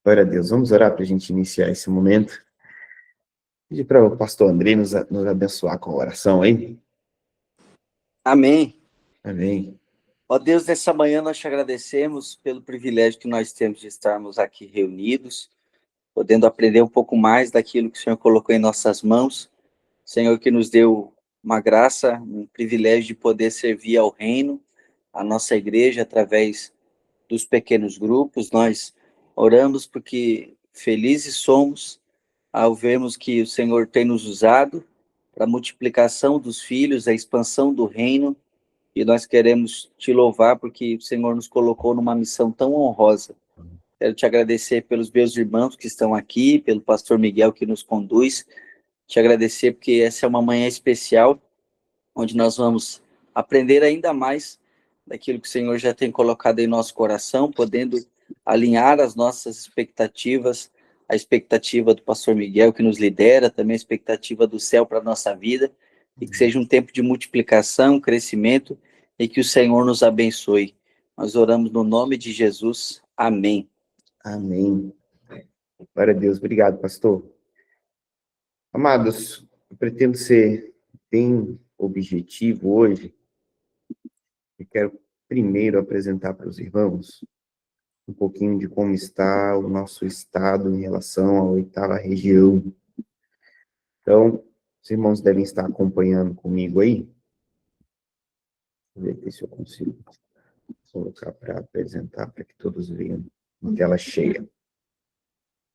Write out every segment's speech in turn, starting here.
Glória a Deus. Vamos orar para a gente iniciar esse momento. Pedir para o pastor Andrei nos abençoar com a oração aí. Amém. Amém. Ó Deus, nessa manhã nós te agradecemos pelo privilégio que nós temos de estarmos aqui reunidos, podendo aprender um pouco mais daquilo que o Senhor colocou em nossas mãos. Senhor, que nos deu uma graça, um privilégio de poder servir ao reino, a nossa igreja, através dos pequenos grupos. Nós oramos porque felizes somos ao vermos que o Senhor tem nos usado para a multiplicação dos filhos, a expansão do reino, e nós queremos te louvar porque o Senhor nos colocou numa missão tão honrosa. Quero te agradecer pelos meus irmãos que estão aqui, pelo pastor Miguel que nos conduz, te agradecer porque essa é uma manhã especial, onde nós vamos aprender ainda mais daquilo que o Senhor já tem colocado em nosso coração, podendo alinhar as nossas expectativas, a expectativa do pastor Miguel, que nos lidera, também a expectativa do céu para a nossa vida, e que seja um tempo de multiplicação, crescimento, e que o Senhor nos abençoe. Nós oramos no nome de Jesus. Amém. Amém. Glória a Deus. Obrigado, pastor. Amados, eu pretendo ser bem objetivo hoje. Eu quero primeiro apresentar para os irmãos um pouquinho de como está o nosso estado em relação à 8ª região. Então, os irmãos devem estar acompanhando comigo aí. Vou ver se eu consigo colocar para apresentar, para que todos vejam em tela cheia.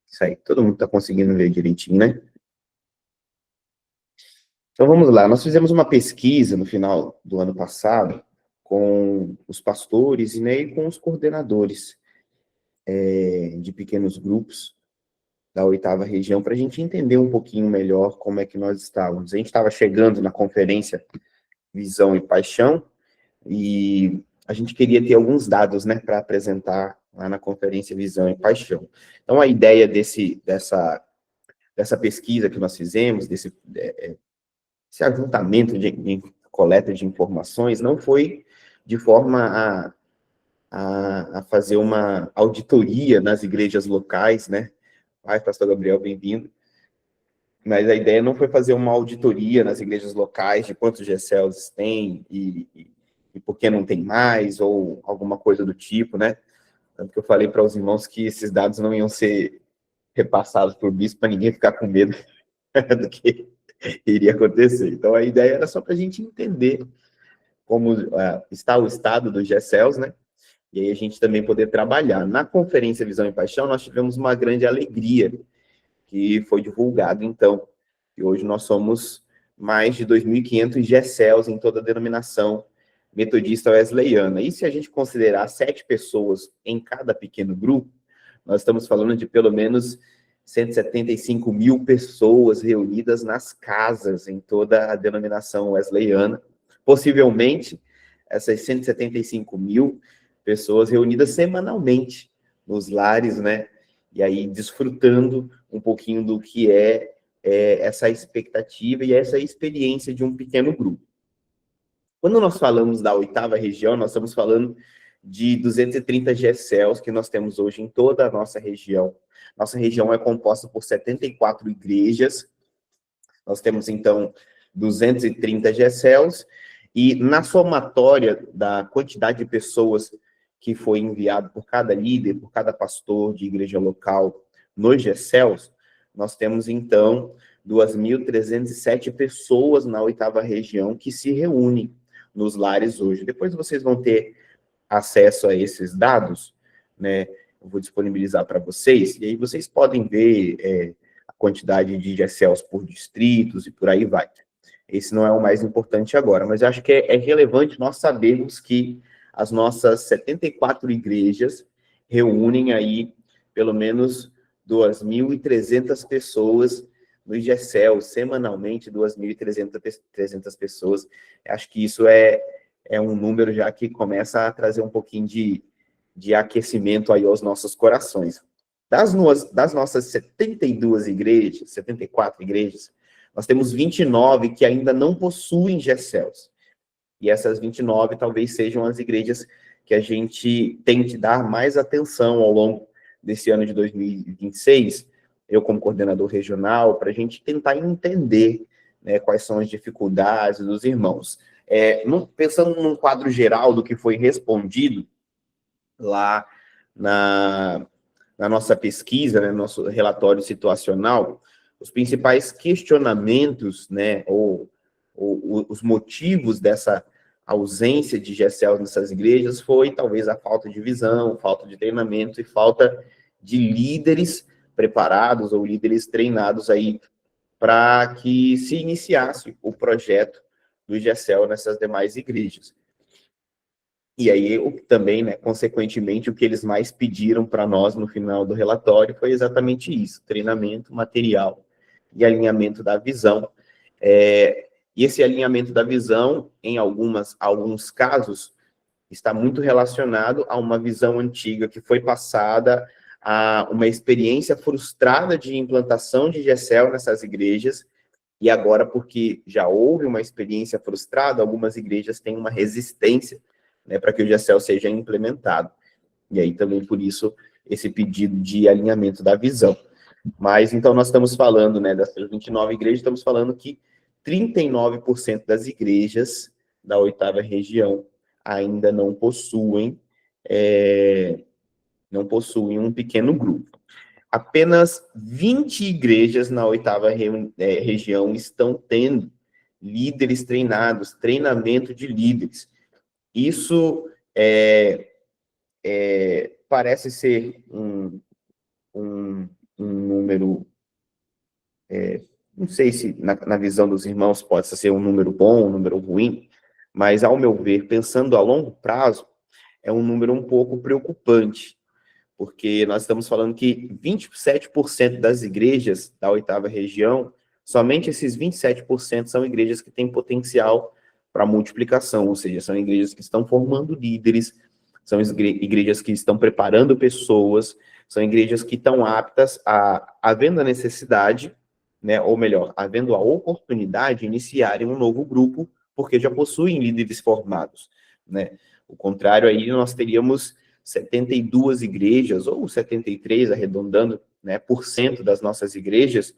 Isso aí, todo mundo está conseguindo ver direitinho, né? Então, vamos lá. Nós fizemos uma pesquisa no final do ano passado com os pastores e com os coordenadores de pequenos grupos da 8ª região, para a gente entender um pouquinho melhor como é que nós estávamos. A gente estava chegando na conferência Visão e Paixão, e a gente queria ter alguns dados, né, para apresentar lá na conferência Visão e Paixão. Então, a ideia dessa pesquisa que nós fizemos, desse ajuntamento de coleta de informações, não foi de forma a fazer uma auditoria nas igrejas locais, né? Ai, pastor Gabriel, bem-vindo. Mas a ideia não foi fazer uma auditoria nas igrejas locais de quantos GCLs tem e por que não tem mais, ou alguma coisa do tipo, né? Tanto que eu falei para os irmãos que esses dados não iam ser repassados por bispo para ninguém ficar com medo do que iria acontecer. Então, a ideia era só para a gente entender como está o estado dos GCLs, né? E aí a gente também poder trabalhar. Na conferência Visão e Paixão, nós tivemos uma grande alegria, que foi divulgado, então, e hoje nós somos mais de 2.500 GCLs em toda a denominação metodista wesleyana. E se a gente considerar 7 pessoas em cada pequeno grupo, nós estamos falando de pelo menos 175 mil pessoas reunidas nas casas em toda a denominação wesleyana. Possivelmente, essas 175 mil pessoas reunidas semanalmente nos lares, né? E aí desfrutando um pouquinho do que é essa expectativa e essa experiência de um pequeno grupo. Quando nós falamos da 8ª região, nós estamos falando de 230 GCLs que nós temos hoje em toda a nossa região. Nossa região é composta por 74 igrejas. Nós temos, então, 230 GCLs, e na somatória da quantidade de pessoas que foi enviado por cada líder, por cada pastor de igreja local nos GCLs, nós temos, então, 2.307 pessoas na 8ª região que se reúnem nos lares hoje. Depois vocês vão ter acesso a esses dados, né? Eu vou disponibilizar para vocês, e aí vocês podem ver a quantidade de GCLs por distritos e por aí vai. Esse não é o mais importante agora, mas eu acho que é relevante nós sabermos que as nossas 74 igrejas reúnem aí pelo menos 2.300 pessoas no GCL, semanalmente 2.300 pessoas. Eu acho que isso é um número já que começa a trazer um pouquinho de aquecimento aí aos nossos corações. Das nossas 72 igrejas, 74 igrejas, nós temos 29 que ainda não possuem GCLs. E essas 29 talvez sejam as igrejas que a gente tem que dar mais atenção ao longo desse ano de 2026, eu como coordenador regional, para a gente tentar entender, né, quais são as dificuldades dos irmãos. Pensando num quadro geral do que foi respondido lá na nossa pesquisa, né, nosso relatório situacional, os principais questionamentos, né, ou os motivos dessa ausência de GECEL nessas igrejas foi talvez a falta de visão, falta de treinamento e falta de líderes preparados ou líderes treinados aí para que se iniciasse o projeto do GECEL nessas demais igrejas. E aí, também, né, consequentemente, o que eles mais pediram para nós no final do relatório foi exatamente isso: treinamento, material e alinhamento da visão. E esse alinhamento da visão, em alguns casos, está muito relacionado a uma visão antiga que foi passada, a uma experiência frustrada de implantação de GECEL nessas igrejas, e agora, porque já houve uma experiência frustrada, algumas igrejas têm uma resistência, né, para que o GECEL seja implementado. E aí também, por isso, esse pedido de alinhamento da visão. Mas, então, nós estamos falando, né, dessas 29 igrejas, estamos falando que 39% das igrejas da 8ª região ainda não possuem um pequeno grupo. Apenas 20 igrejas na 8ª região estão tendo líderes treinados, treinamento de líderes. Isso parece ser um número, não sei se na visão dos irmãos pode ser um número bom, um número ruim, mas, ao meu ver, pensando a longo prazo, é um número um pouco preocupante, porque nós estamos falando que 27% das igrejas da 8ª região, somente esses 27% são igrejas que têm potencial para multiplicação, ou seja, são igrejas que estão formando líderes, são igrejas que estão preparando pessoas, são igrejas que estão aptas havendo a necessidade, né, ou melhor, havendo a oportunidade de iniciarem um novo grupo, porque já possuem líderes formados, né? O contrário, aí nós teríamos 72 igrejas, ou 73, arredondando, né, por cento das nossas igrejas,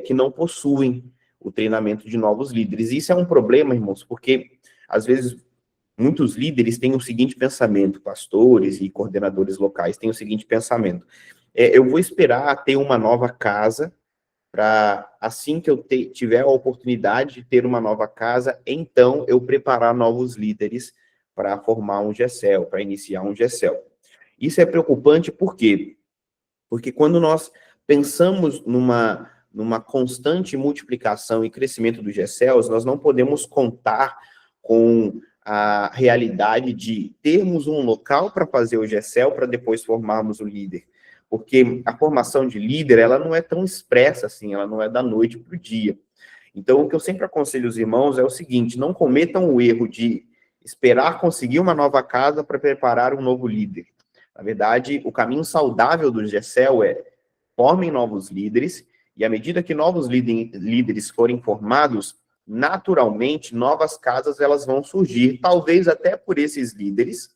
que não possuem o treinamento de novos líderes. Isso é um problema, irmãos, porque, às vezes, muitos líderes têm o seguinte pensamento, pastores e coordenadores locais têm o seguinte pensamento: eu vou esperar ter uma nova casa, para, assim que eu tiver a oportunidade de ter uma nova casa, então eu preparar novos líderes para formar um GECEL, para iniciar um GECEL. Isso é preocupante por quê? Porque quando nós pensamos numa constante multiplicação e crescimento dos GECELs, nós não podemos contar com a realidade de termos um local para fazer o GECEL para depois formarmos o líder. Porque a formação de líder, ela não é tão expressa assim, ela não é da noite para o dia. Então, o que eu sempre aconselho os irmãos é o seguinte: não cometam o erro de esperar conseguir uma nova casa para preparar um novo líder. Na verdade, o caminho saudável do GECEL é: formem novos líderes, e à medida que novos líderes forem formados, naturalmente, novas casas elas vão surgir, talvez até por esses líderes,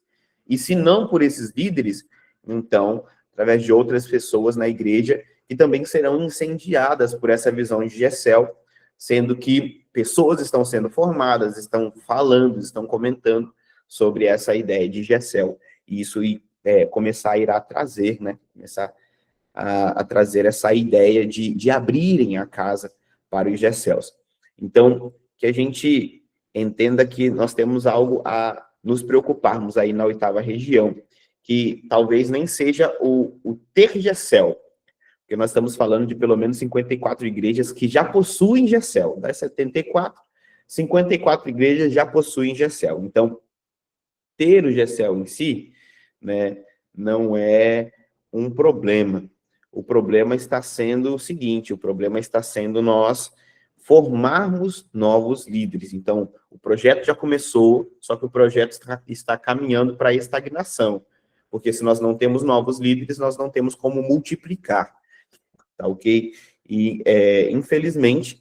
e se não por esses líderes, então, através de outras pessoas na igreja, que também serão incendiadas por essa visão de GECEL, sendo que pessoas estão sendo formadas, estão falando, estão comentando sobre essa ideia de GECEL, e isso começar a ir a trazer, né, começar a trazer essa ideia de abrirem a casa para os GECELs. Então, que a gente entenda que nós temos algo a nos preocuparmos aí na 8ª região, que talvez nem seja o ter GECEL, porque nós estamos falando de pelo menos 54 igrejas que já possuem GECEL. Das 74, 54 igrejas já possuem GECEL. Então, ter o GECEL em si, né, não é um problema. O problema está sendo o seguinte: o problema está sendo nós formarmos novos líderes. Então, o projeto já começou, só que o projeto está caminhando para a estagnação, porque se nós não temos novos líderes, nós não temos como multiplicar, tá ok? E, infelizmente,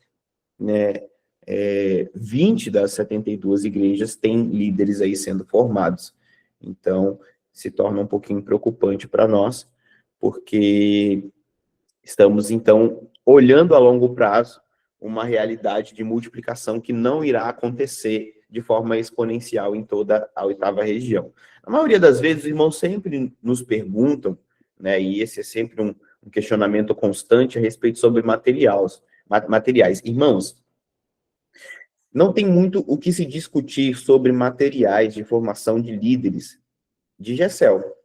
né, 20 das 72 igrejas têm líderes aí sendo formados. Então, se torna um pouquinho preocupante para nós, porque estamos, então, olhando a longo prazo uma realidade de multiplicação que não irá acontecer de forma exponencial em toda a 8ª região. A maioria das vezes, os irmãos sempre nos perguntam, né, e esse é sempre um questionamento constante a respeito sobre materiais. Irmãos, não tem muito o que se discutir sobre materiais de formação de líderes de GECEL.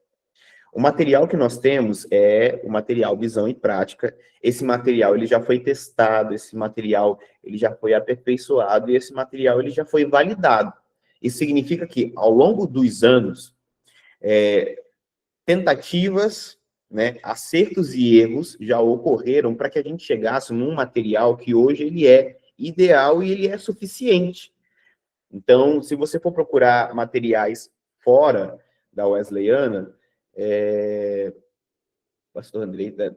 O material que nós temos é o material Visão e Prática. Esse material ele já foi testado, esse material ele já foi aperfeiçoado e esse material ele já foi validado. Isso significa que, ao longo dos anos, tentativas, né, acertos e erros já ocorreram para que a gente chegasse num material que hoje ele é ideal e ele é suficiente. Então, se você for procurar materiais fora da Wesleyana, o pastor Andrei está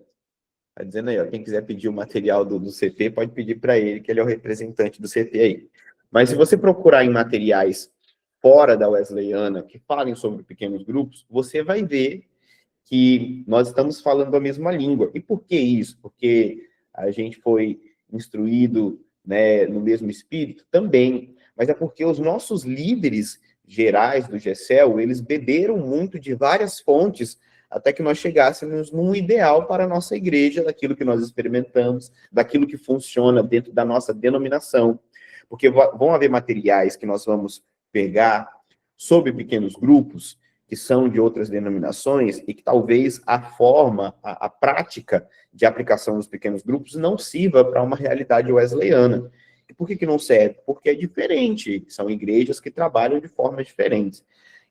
dizendo aí, ó, quem quiser pedir o material do CT, pode pedir para ele, que ele é o representante do CT aí. Mas se você procurar em materiais fora da Wesleyana, que falem sobre pequenos grupos, você vai ver que nós estamos falando a mesma língua. E por que isso? Porque a gente foi instruído, né, no mesmo espírito? Também. Mas é porque os nossos líderes gerais do GECEL, eles beberam muito de várias fontes até que nós chegássemos num ideal para a nossa igreja, daquilo que nós experimentamos, daquilo que funciona dentro da nossa denominação. Porque vão haver materiais que nós vamos pegar sobre pequenos grupos, que são de outras denominações, e que talvez a forma, a prática de aplicação dos pequenos grupos não sirva para uma realidade wesleyana. E por que não serve? Porque é diferente, são igrejas que trabalham de formas diferentes.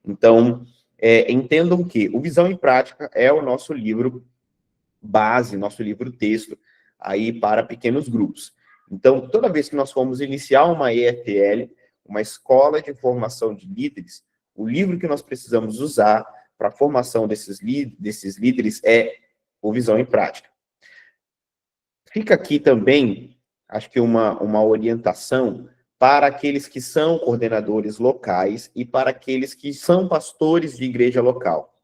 Então, entendam que o Visão e Prática é o nosso livro base, nosso livro texto, aí para pequenos grupos. Então, toda vez que nós formos iniciar uma EFL, uma escola de formação de líderes, o livro que nós precisamos usar para a formação desses líderes é o Visão e Prática. Fica aqui também, acho que uma orientação para aqueles que são coordenadores locais e para aqueles que são pastores de igreja local.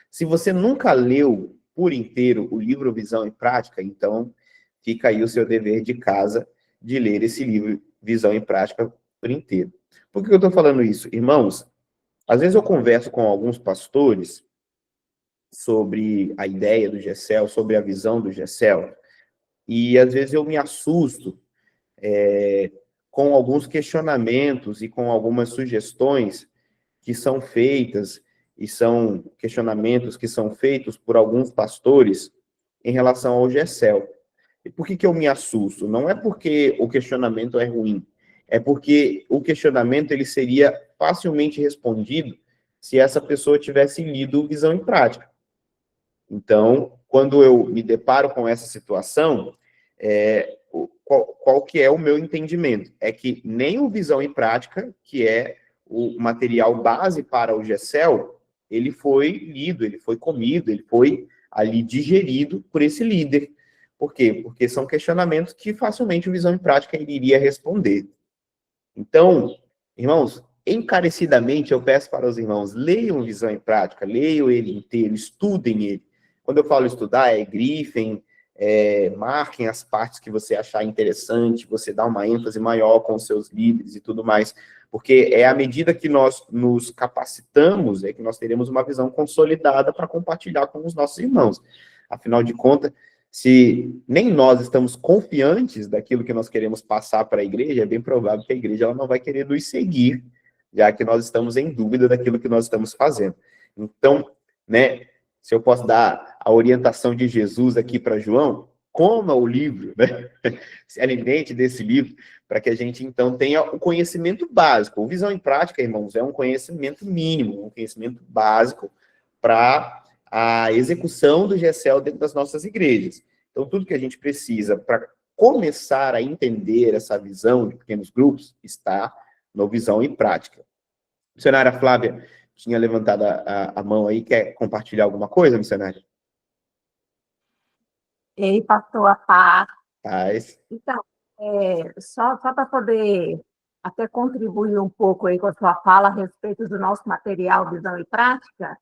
Se você nunca leu por inteiro o livro Visão e Prática, então fica aí o seu dever de casa de ler esse livro Visão e Prática por inteiro. Por que eu estou falando isso? Irmãos, às vezes eu converso com alguns pastores sobre a ideia do GECEL, sobre a visão do GECEL, e às vezes eu me assusto com alguns questionamentos e com algumas sugestões que são feitas, e são questionamentos que são feitos por alguns pastores em relação ao GECEL. E por que eu me assusto? Não é porque o questionamento é ruim, é porque o questionamento ele seria facilmente respondido se essa pessoa tivesse lido Visão e Prática. Então, quando eu me deparo com essa situação, qual que é o meu entendimento? É que nem o Visão e Prática, que é o material base para o GECEL, ele foi lido, ele foi comido, ele foi ali digerido por esse líder. Por quê? Porque são questionamentos que facilmente o Visão e Prática iria responder. Então, irmãos, encarecidamente eu peço para os irmãos, leiam Visão e Prática, leiam ele inteiro, estudem ele. Quando eu falo estudar, grifem, marquem as partes que você achar interessante, você dá uma ênfase maior com os seus líderes e tudo mais, porque é à medida que nós nos capacitamos, é que nós teremos uma visão consolidada para compartilhar com os nossos irmãos. Afinal de contas, se nem nós estamos confiantes daquilo que nós queremos passar para a igreja, é bem provável que a igreja ela não vai querer nos seguir, já que nós estamos em dúvida daquilo que nós estamos fazendo. Então, né, se eu posso dar a orientação de Jesus aqui para João, coma o livro, né? Se alimente desse livro, para que a gente, então, tenha o conhecimento básico. O Visão em Prática, irmãos, é um conhecimento mínimo, um conhecimento básico para a execução do GECEL dentro das nossas igrejas. Então, tudo que a gente precisa para começar a entender essa visão de pequenos grupos está no Visão em Prática. Missionária Flávia tinha levantado a mão aí, quer compartilhar alguma coisa, missionária? Ei, pastor, a paz. Paz. Então, só para poder até contribuir um pouco aí com a sua fala a respeito do nosso material Visão e Prática,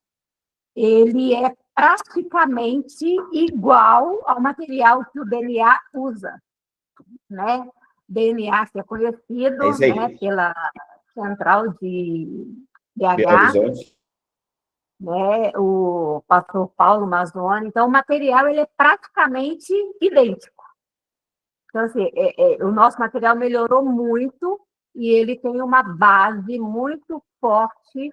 ele é praticamente igual ao material que o DNA usa, né? DNA que é conhecido, É isso aí. né, pela Central de Belo BH, Horizonte. né, o pastor Paulo Mazzoni. Então, o material ele é praticamente idêntico. Então, assim, o nosso material melhorou muito e ele tem uma base muito forte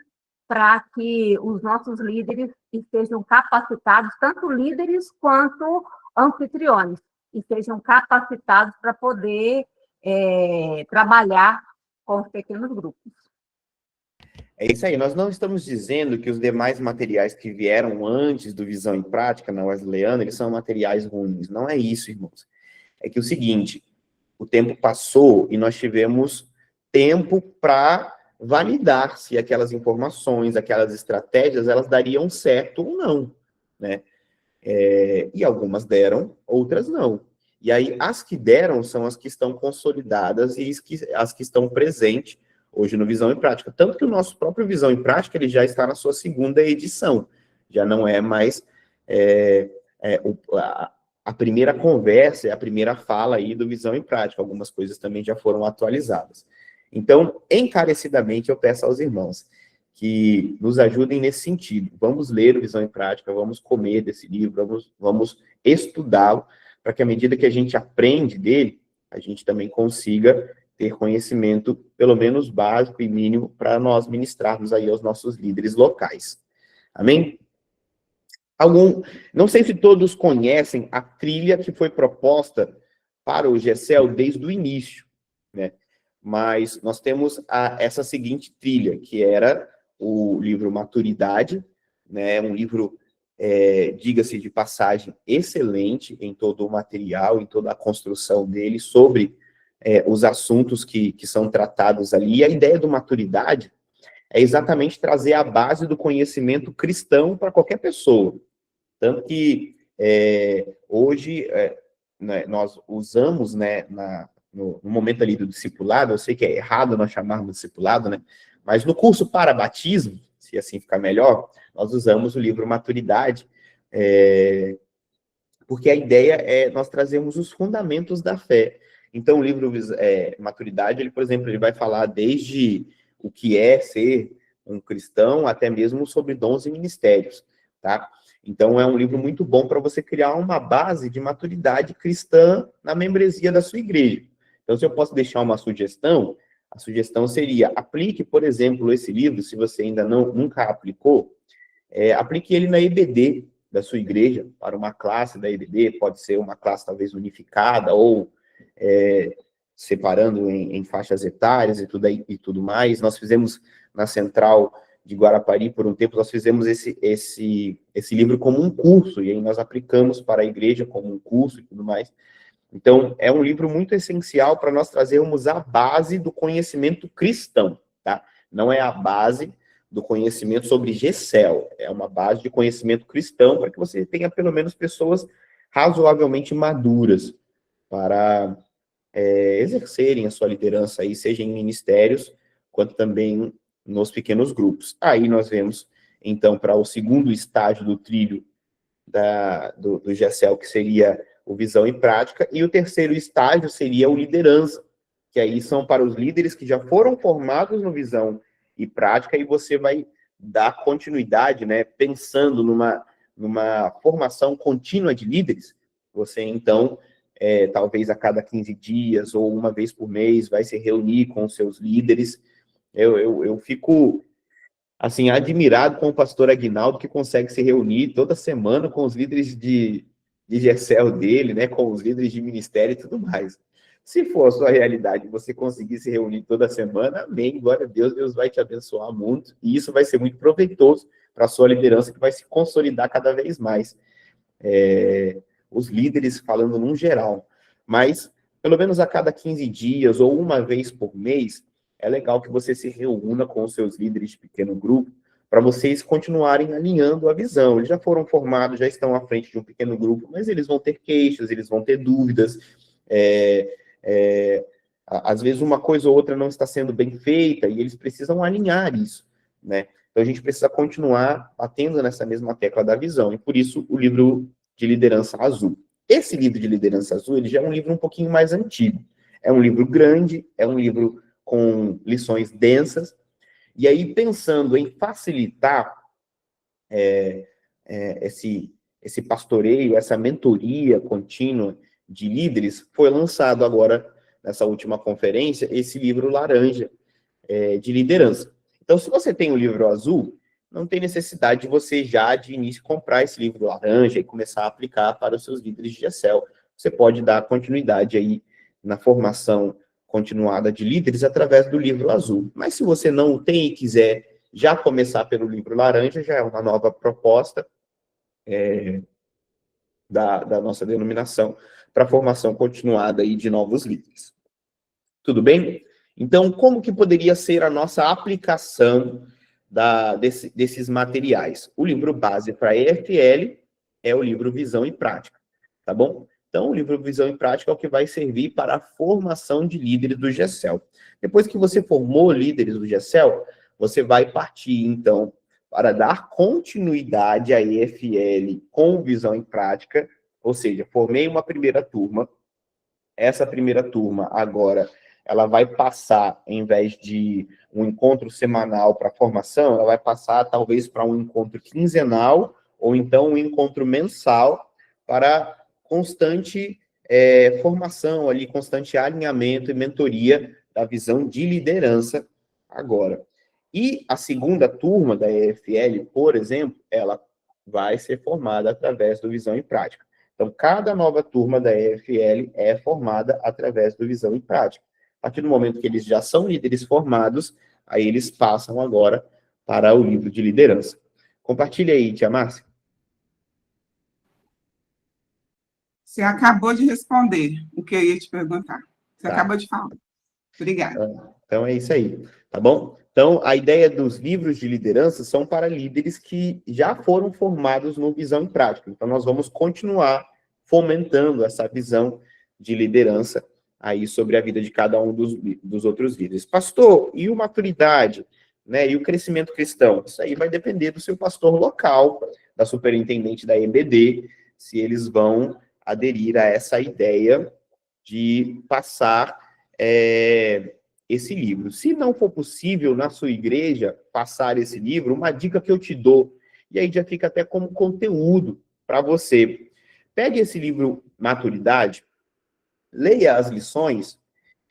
para que os nossos líderes estejam capacitados, tanto líderes quanto anfitriões, estejam capacitados para poder trabalhar com os pequenos grupos. É isso aí, nós não estamos dizendo que os demais materiais que vieram antes do Visão em Prática, na Wesleyana, eles são materiais ruins. Não é isso, irmãos. É que o seguinte, o tempo passou e nós tivemos tempo para validar se aquelas informações, aquelas estratégias, elas dariam certo ou não, né? E algumas deram, outras não. E aí, as que deram são as que estão consolidadas e as que estão presentes hoje no Visão em Prática. Tanto que o nosso próprio Visão em Prática, ele já está na sua segunda edição. Já não é mais a primeira conversa, a primeira fala aí do Visão em Prática. Algumas coisas também já foram atualizadas. Então, encarecidamente, eu peço aos irmãos que nos ajudem nesse sentido. Vamos ler o Visão em Prática, vamos comer desse livro, vamos estudá-lo, para que à medida que a gente aprende dele, a gente também consiga ter conhecimento, pelo menos básico e mínimo, para nós ministrarmos aí aos nossos líderes locais. Amém? Não sei se todos conhecem a trilha que foi proposta para o GECEL desde o início, né? Mas nós temos essa seguinte trilha, que era o livro Maturidade, né? Um livro, diga-se de passagem, excelente em todo o material, em toda a construção dele, sobre os assuntos que são tratados ali. E a ideia do Maturidade é exatamente trazer a base do conhecimento cristão para qualquer pessoa. Tanto que hoje né, nós usamos, né, no momento ali do discipulado, eu sei que é errado nós chamarmos de discipulado, né, mas no curso para batismo, se assim ficar melhor, nós usamos o livro Maturidade, porque a ideia é nós trazermos os fundamentos da fé. Então, o livro Maturidade, ele, por exemplo, ele vai falar desde o que é ser um cristão, até mesmo sobre dons e ministérios, tá? Então, é um livro muito bom para você criar uma base de maturidade cristã na membresia da sua igreja. Então, se eu posso deixar uma sugestão, a sugestão seria, aplique, por exemplo, esse livro, se você ainda nunca aplicou, aplique ele na EBD da sua igreja, para uma classe da EBD, pode ser uma classe talvez unificada, ou separando em faixas etárias e tudo mais. Nós fizemos na Central de Guarapari, por um tempo, nós fizemos esse livro como um curso, e aí nós aplicamos para a igreja como um curso e tudo mais. Então, é um livro muito essencial para nós trazermos a base do conhecimento cristão, tá? Não é a base do conhecimento sobre GECEL, é uma base de conhecimento cristão para que você tenha, pelo menos, pessoas razoavelmente maduras para exercerem a sua liderança aí, seja em ministérios, quanto também nos pequenos grupos. Aí nós vemos, então, para o segundo estágio do trilho do GECEL, que seria o Visão em Prática, e o terceiro estágio seria o Liderança, que aí são para os líderes que já foram formados no Visão e Prática, e você vai dar continuidade, né, pensando numa formação contínua de líderes. Você, então, talvez a cada 15 dias ou uma vez por mês, vai se reunir com os seus líderes. Eu fico, assim, admirado com o pastor Aguinaldo, que consegue se reunir toda semana com os líderes de GECEL dele, né, com os líderes de ministério e tudo mais. Se for a sua realidade, você conseguir se reunir toda semana, amém, glória a Deus, Deus vai te abençoar muito, e isso vai ser muito proveitoso para a sua liderança, que vai se consolidar cada vez mais. Os líderes falando num geral, mas pelo menos a cada 15 dias ou uma vez por mês, é legal que você se reúna com os seus líderes de pequeno grupo, para vocês continuarem alinhando a visão. Eles já foram formados, já estão à frente de um pequeno grupo, mas eles vão ter queixas, eles vão ter dúvidas, às vezes uma coisa ou outra não está sendo bem feita, e eles precisam alinhar isso, né? Então, a gente precisa continuar batendo nessa mesma tecla da visão, e por isso o livro de Liderança Azul. Esse livro de Liderança Azul, ele já é um livro um pouquinho mais antigo. É um livro grande, é um livro com lições densas, e aí, pensando em facilitar esse pastoreio, essa mentoria contínua de líderes, foi lançado agora, nessa última conferência, esse livro laranja de liderança. Então, se você tem o livro azul, não tem necessidade de você já, de início, comprar esse livro laranja e começar a aplicar para os seus líderes de GECEL. Você pode dar continuidade aí na formação continuada de líderes através do livro azul. Mas se você não o tem e quiser já começar pelo livro laranja, já é uma nova proposta da nossa denominação para a formação continuada aí de novos líderes. Tudo bem? Então, como que poderia ser a nossa aplicação desses materiais? O livro base para a EFL é o livro Visão e Prática, tá bom? Então, o livro Visão e Prática é o que vai servir para a formação de líderes do GECEL. Depois que você formou líderes do GECEL, você vai partir, então, para dar continuidade à EFL com Visão e Prática, ou seja, formei uma primeira turma, essa primeira turma agora ela vai passar, em vez de um encontro semanal para formação, ela vai passar talvez para um encontro quinzenal, ou então um encontro mensal, para constante formação ali, constante alinhamento e mentoria da visão de liderança agora. E a segunda turma da EFL, por exemplo, ela vai ser formada através do Visão e Prática. Então, cada nova turma da EFL é formada através do Visão e Prática. A partir do momento que eles já são líderes formados, aí eles passam agora para o livro de liderança. Compartilha aí, tia Márcia. Você acabou de responder o que eu ia te perguntar. Você acabou de falar. Obrigada. Então é isso aí, tá bom? Então, a ideia dos livros de liderança são para líderes que já foram formados no Visão e Prática. Então, nós vamos continuar fomentando essa visão de liderança aí sobre a vida de cada um dos outros líderes. Pastor, e o maturidade, né, e o crescimento cristão? Isso aí vai depender do seu pastor local, da superintendente da EBD, se eles vão aderir a essa ideia de passar esse livro. Se não for possível na sua igreja passar esse livro, uma dica que eu te dou, e aí já fica até como conteúdo para você. Pegue esse livro Maturidade, leia as lições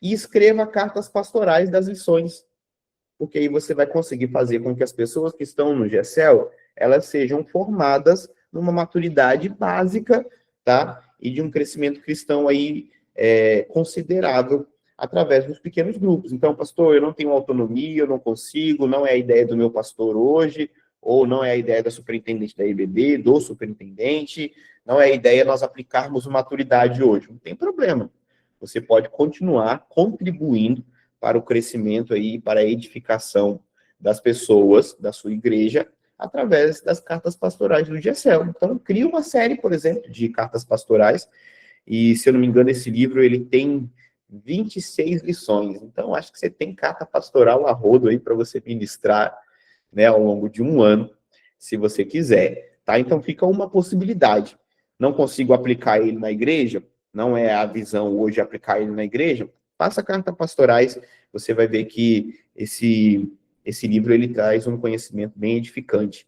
e escreva cartas pastorais das lições, porque aí você vai conseguir fazer com que as pessoas que estão no GECEL, elas sejam formadas numa maturidade básica, tá? E de um crescimento cristão aí considerável através dos pequenos grupos. Então, pastor, eu não tenho autonomia, eu não consigo, não é a ideia do meu pastor hoje, ou não é a ideia da superintendente da EBD, do superintendente, não é a ideia nós aplicarmos maturidade hoje. Não tem problema. Você pode continuar contribuindo para o crescimento aí, para a edificação das pessoas da sua igreja, através das cartas pastorais do GECEL. Então, cria uma série, por exemplo, de cartas pastorais, e, se eu não me engano, esse livro, ele tem 26 lições. Então, acho que você tem carta pastoral a rodo aí para você ministrar, né, ao longo de um ano, se você quiser, tá? Então, fica uma possibilidade. Não consigo aplicar ele na igreja, não é a visão hoje aplicar ele na igreja, faça cartas pastorais, você vai ver que esse livro, ele traz um conhecimento bem edificante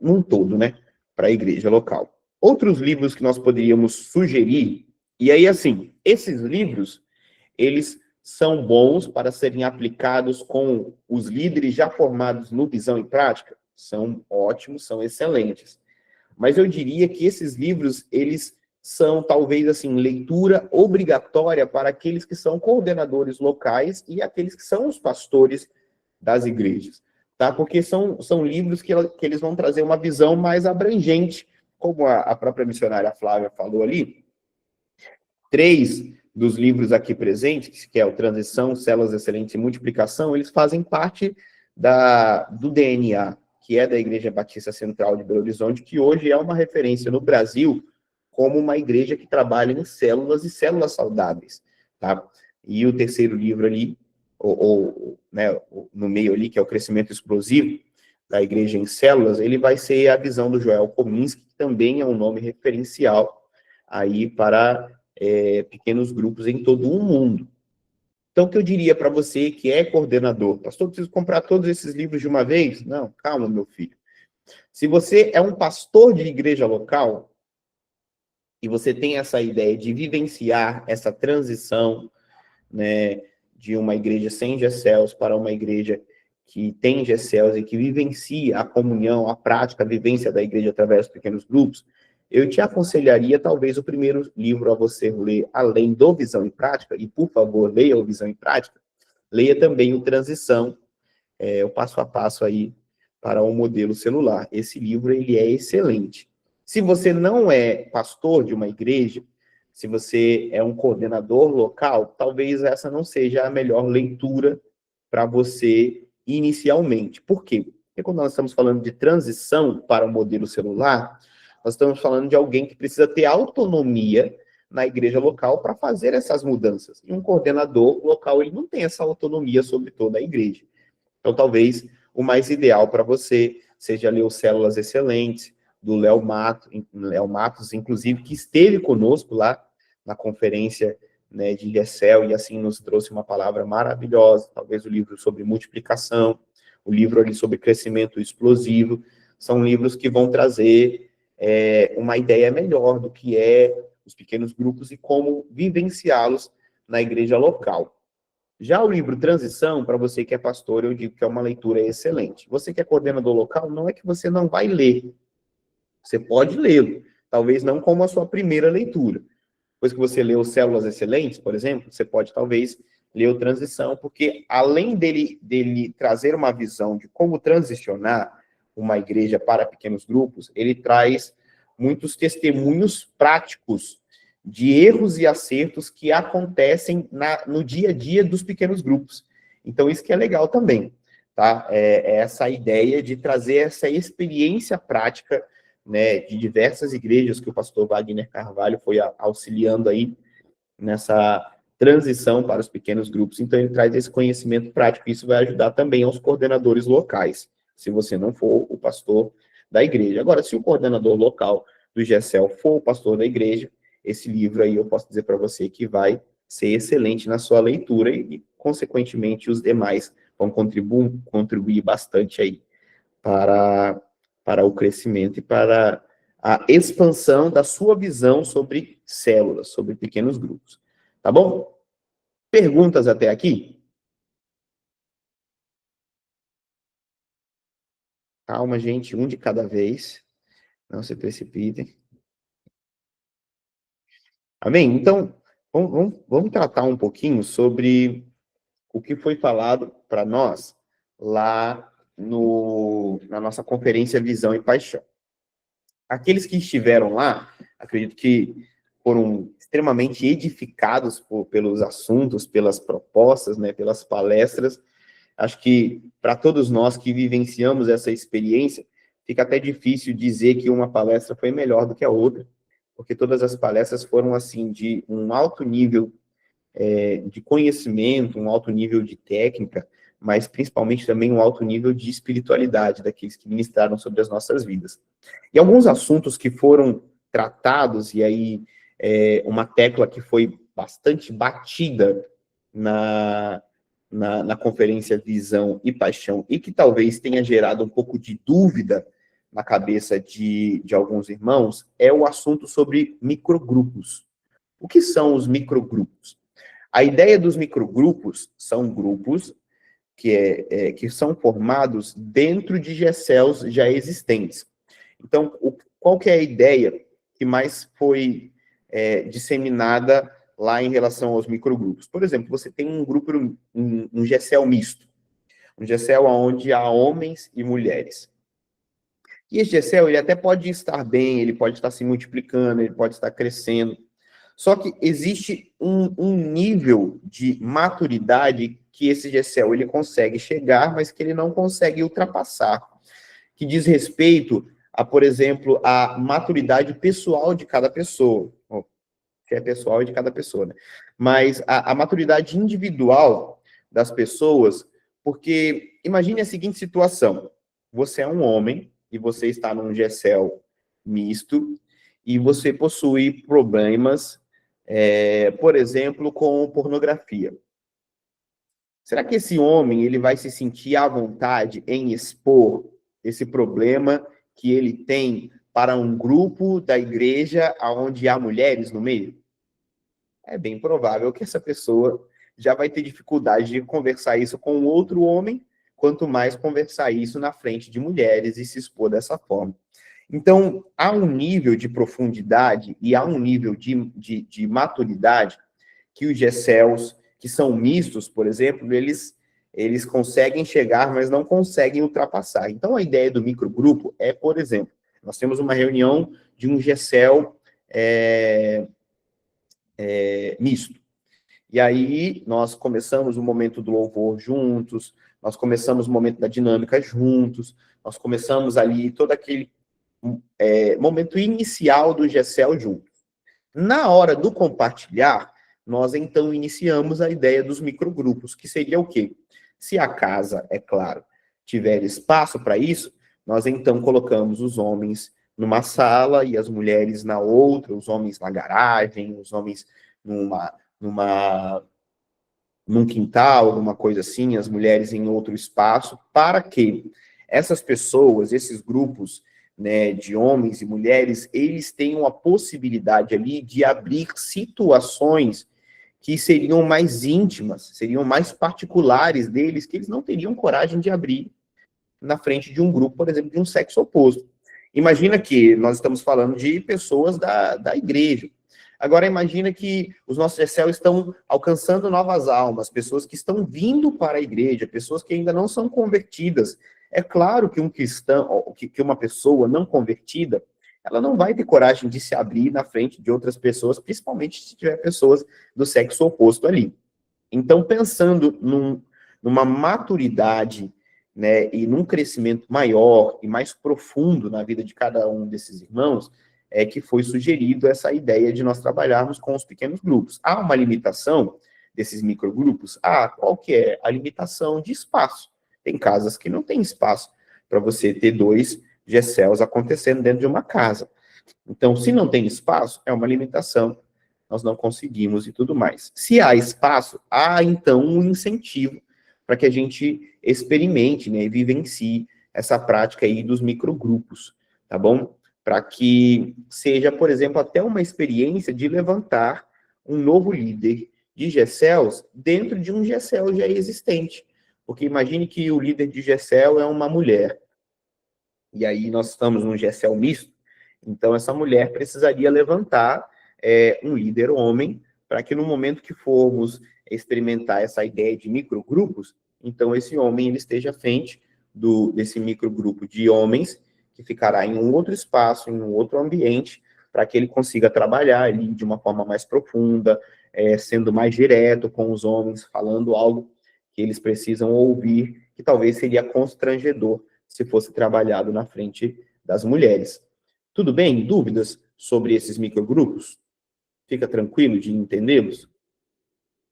num todo, né, para a igreja local. Outros livros que nós poderíamos sugerir, e aí, assim, esses livros, eles são bons para serem aplicados com os líderes já formados no Visão e Prática? São ótimos, são excelentes. Mas eu diria que esses livros, eles são, talvez, assim, leitura obrigatória para aqueles que são coordenadores locais e aqueles que são os pastores das igrejas, tá? Porque são livros que eles vão trazer uma visão mais abrangente, como a própria missionária Flávia falou ali. 3 dos livros aqui presentes, que é o Transição, Células Excelentes e Multiplicação, eles fazem parte do DNA, que é da Igreja Batista Central de Belo Horizonte, que hoje é uma referência no Brasil como uma igreja que trabalha em células e células saudáveis, tá? E o terceiro livro ali né, no meio ali, que é o crescimento explosivo da igreja em células, ele vai ser a visão do Joel Kominski, que também é um nome referencial aí para pequenos grupos em todo o mundo. Então, o que eu diria para você que é coordenador? Pastor, preciso comprar todos esses livros de uma vez? Não, calma, meu filho. Se você é um pastor de igreja local, e você tem essa ideia de vivenciar essa transição, né, de uma igreja sem GCELs para uma igreja que tem GCELs e que vivencia a comunhão, a prática, a vivência da igreja através dos pequenos grupos, eu te aconselharia, talvez, o primeiro livro a você ler, além do Visão em Prática, e, por favor, leia o Visão em Prática, leia também o Transição, o passo a passo aí para um modelo celular. Esse livro, ele é excelente. Se você não é pastor de uma igreja, se você é um coordenador local, talvez essa não seja a melhor leitura para você inicialmente. Por quê? Porque quando nós estamos falando de transição para o modelo celular, nós estamos falando de alguém que precisa ter autonomia na igreja local para fazer essas mudanças. E um coordenador local, ele não tem essa autonomia sobre toda a igreja. Então, talvez o mais ideal para você seja ler o Células Excelentes, do Léo Matos, inclusive, que esteve conosco lá na conferência, né, de GCEL, e assim nos trouxe uma palavra maravilhosa, talvez o livro sobre multiplicação, o livro ali sobre crescimento explosivo, são livros que vão trazer uma ideia melhor do que os pequenos grupos e como vivenciá-los na igreja local. Já o livro Transição, para você que é pastor, eu digo que é uma leitura excelente. Você que é coordenador local, não é que você não vai ler. Você pode lê-lo, talvez não como a sua primeira leitura. Depois que você leu Células Excelentes, por exemplo, você pode talvez ler o Transição, porque além dele trazer uma visão de como transicionar uma igreja para pequenos grupos, ele traz muitos testemunhos práticos de erros e acertos que acontecem no dia a dia dos pequenos grupos. Então, isso que é legal também, tá? É essa ideia de trazer essa experiência prática, né, de diversas igrejas que o pastor Wagner Carvalho foi auxiliando aí nessa transição para os pequenos grupos. Então, ele traz esse conhecimento prático, e isso vai ajudar também aos coordenadores locais, se você não for o pastor da igreja. Agora, se o coordenador local do GCEL for o pastor da igreja, esse livro aí eu posso dizer para você que vai ser excelente na sua leitura e, consequentemente, os demais vão contribuir bastante aí para o crescimento e para a expansão da sua visão sobre células, sobre pequenos grupos. Tá bom? Perguntas até aqui? Calma, gente, um de cada vez. Não se precipitem. Amém? Então, vamos tratar um pouquinho sobre o que foi falado para nós lá na nossa conferência Visão e Paixão. Aqueles que estiveram lá, acredito que foram extremamente edificados pelos assuntos, pelas propostas, né, pelas palestras. Acho que para todos nós que vivenciamos essa experiência, fica até difícil dizer que uma palestra foi melhor do que a outra, porque todas as palestras foram, assim, de um alto nível de conhecimento, um alto nível de técnica, mas principalmente também um alto nível de espiritualidade daqueles que ministraram sobre as nossas vidas. E alguns assuntos que foram tratados, e aí uma tecla que foi bastante batida na conferência Visão e Paixão, e que talvez tenha gerado um pouco de dúvida na cabeça de alguns irmãos, é o assunto sobre microgrupos. O que são os microgrupos? A ideia dos microgrupos são grupos que são formados dentro de GCELs já existentes. Então, qual que é a ideia que mais foi disseminada lá em relação aos microgrupos? Por exemplo, você tem um grupo, um GCEL misto, um GCEL onde há homens e mulheres. E esse GCEL, ele até pode estar bem, ele pode estar se multiplicando, ele pode estar crescendo, só que existe um nível de maturidade que esse GCEL ele consegue chegar, mas que ele não consegue ultrapassar, que diz respeito a, por exemplo, a maturidade pessoal de cada pessoa, que é pessoal de cada pessoa, né? Mas a maturidade individual das pessoas, porque imagine a seguinte situação: você é um homem e você está num GECEL misto e você possui problemas, por exemplo, com pornografia. Será que esse homem ele vai se sentir à vontade em expor esse problema que ele tem para um grupo da igreja onde há mulheres no meio? É bem provável que essa pessoa já vai ter dificuldade de conversar isso com outro homem, quanto mais conversar isso na frente de mulheres e se expor dessa forma. Então, há um nível de profundidade e há um nível de maturidade que os GECELs, que são mistos, por exemplo, eles conseguem chegar, mas não conseguem ultrapassar. Então, a ideia do microgrupo é, por exemplo, nós temos uma reunião de um GECEL misto. E aí, nós começamos o momento do louvor juntos, nós começamos o momento da dinâmica juntos, nós começamos ali todo aquele momento inicial do GECEL juntos. Na hora do compartilhar, nós então iniciamos a ideia dos microgrupos, que seria o quê? Se a casa, é claro, tiver espaço para isso, nós então colocamos os homens numa sala e as mulheres na outra, os homens na garagem, os homens num quintal, alguma coisa assim, as mulheres em outro espaço, para que essas pessoas, esses grupos, né, de homens e mulheres, eles tenham a possibilidade ali de abrir situações que seriam mais íntimas, seriam mais particulares deles, que eles não teriam coragem de abrir na frente de um grupo, por exemplo, de um sexo oposto. Imagina que nós estamos falando de pessoas da igreja. Agora, imagina que os nossos GECEL estão alcançando novas almas, pessoas que estão vindo para a igreja, pessoas que ainda não são convertidas. É claro que um cristão, que uma pessoa não convertida, ela não vai ter coragem de se abrir na frente de outras pessoas, principalmente se tiver pessoas do sexo oposto ali. Então, pensando numa maturidade, né, e num crescimento maior e mais profundo na vida de cada um desses irmãos, é que foi sugerido essa ideia de nós trabalharmos com os pequenos grupos. Há uma limitação desses microgrupos? Qual que é? A limitação de espaço. Tem casas que não tem espaço para você ter 2 GECELs acontecendo dentro de uma casa. Então, se não tem espaço, é uma limitação, nós não conseguimos e tudo mais. Se há espaço, há então um incentivo para que a gente experimente, né, e vivencie essa prática aí dos microgrupos, tá bom? Para que seja, por exemplo, até uma experiência de levantar um novo líder de GECELs dentro de um GECEL já existente. Porque imagine que o líder de GECEL é uma mulher. E aí nós estamos num GECEL misto, então essa mulher precisaria levantar um líder homem, para que no momento que formos experimentar essa ideia de microgrupos, então esse homem ele esteja à frente desse microgrupo de homens, que ficará em um outro espaço, em um outro ambiente, para que ele consiga trabalhar ali de uma forma mais profunda, sendo mais direto com os homens, falando algo que eles precisam ouvir, que talvez seria constrangedor se fosse trabalhado na frente das mulheres. Tudo bem? Dúvidas sobre esses microgrupos? Fica tranquilo de entendê-los?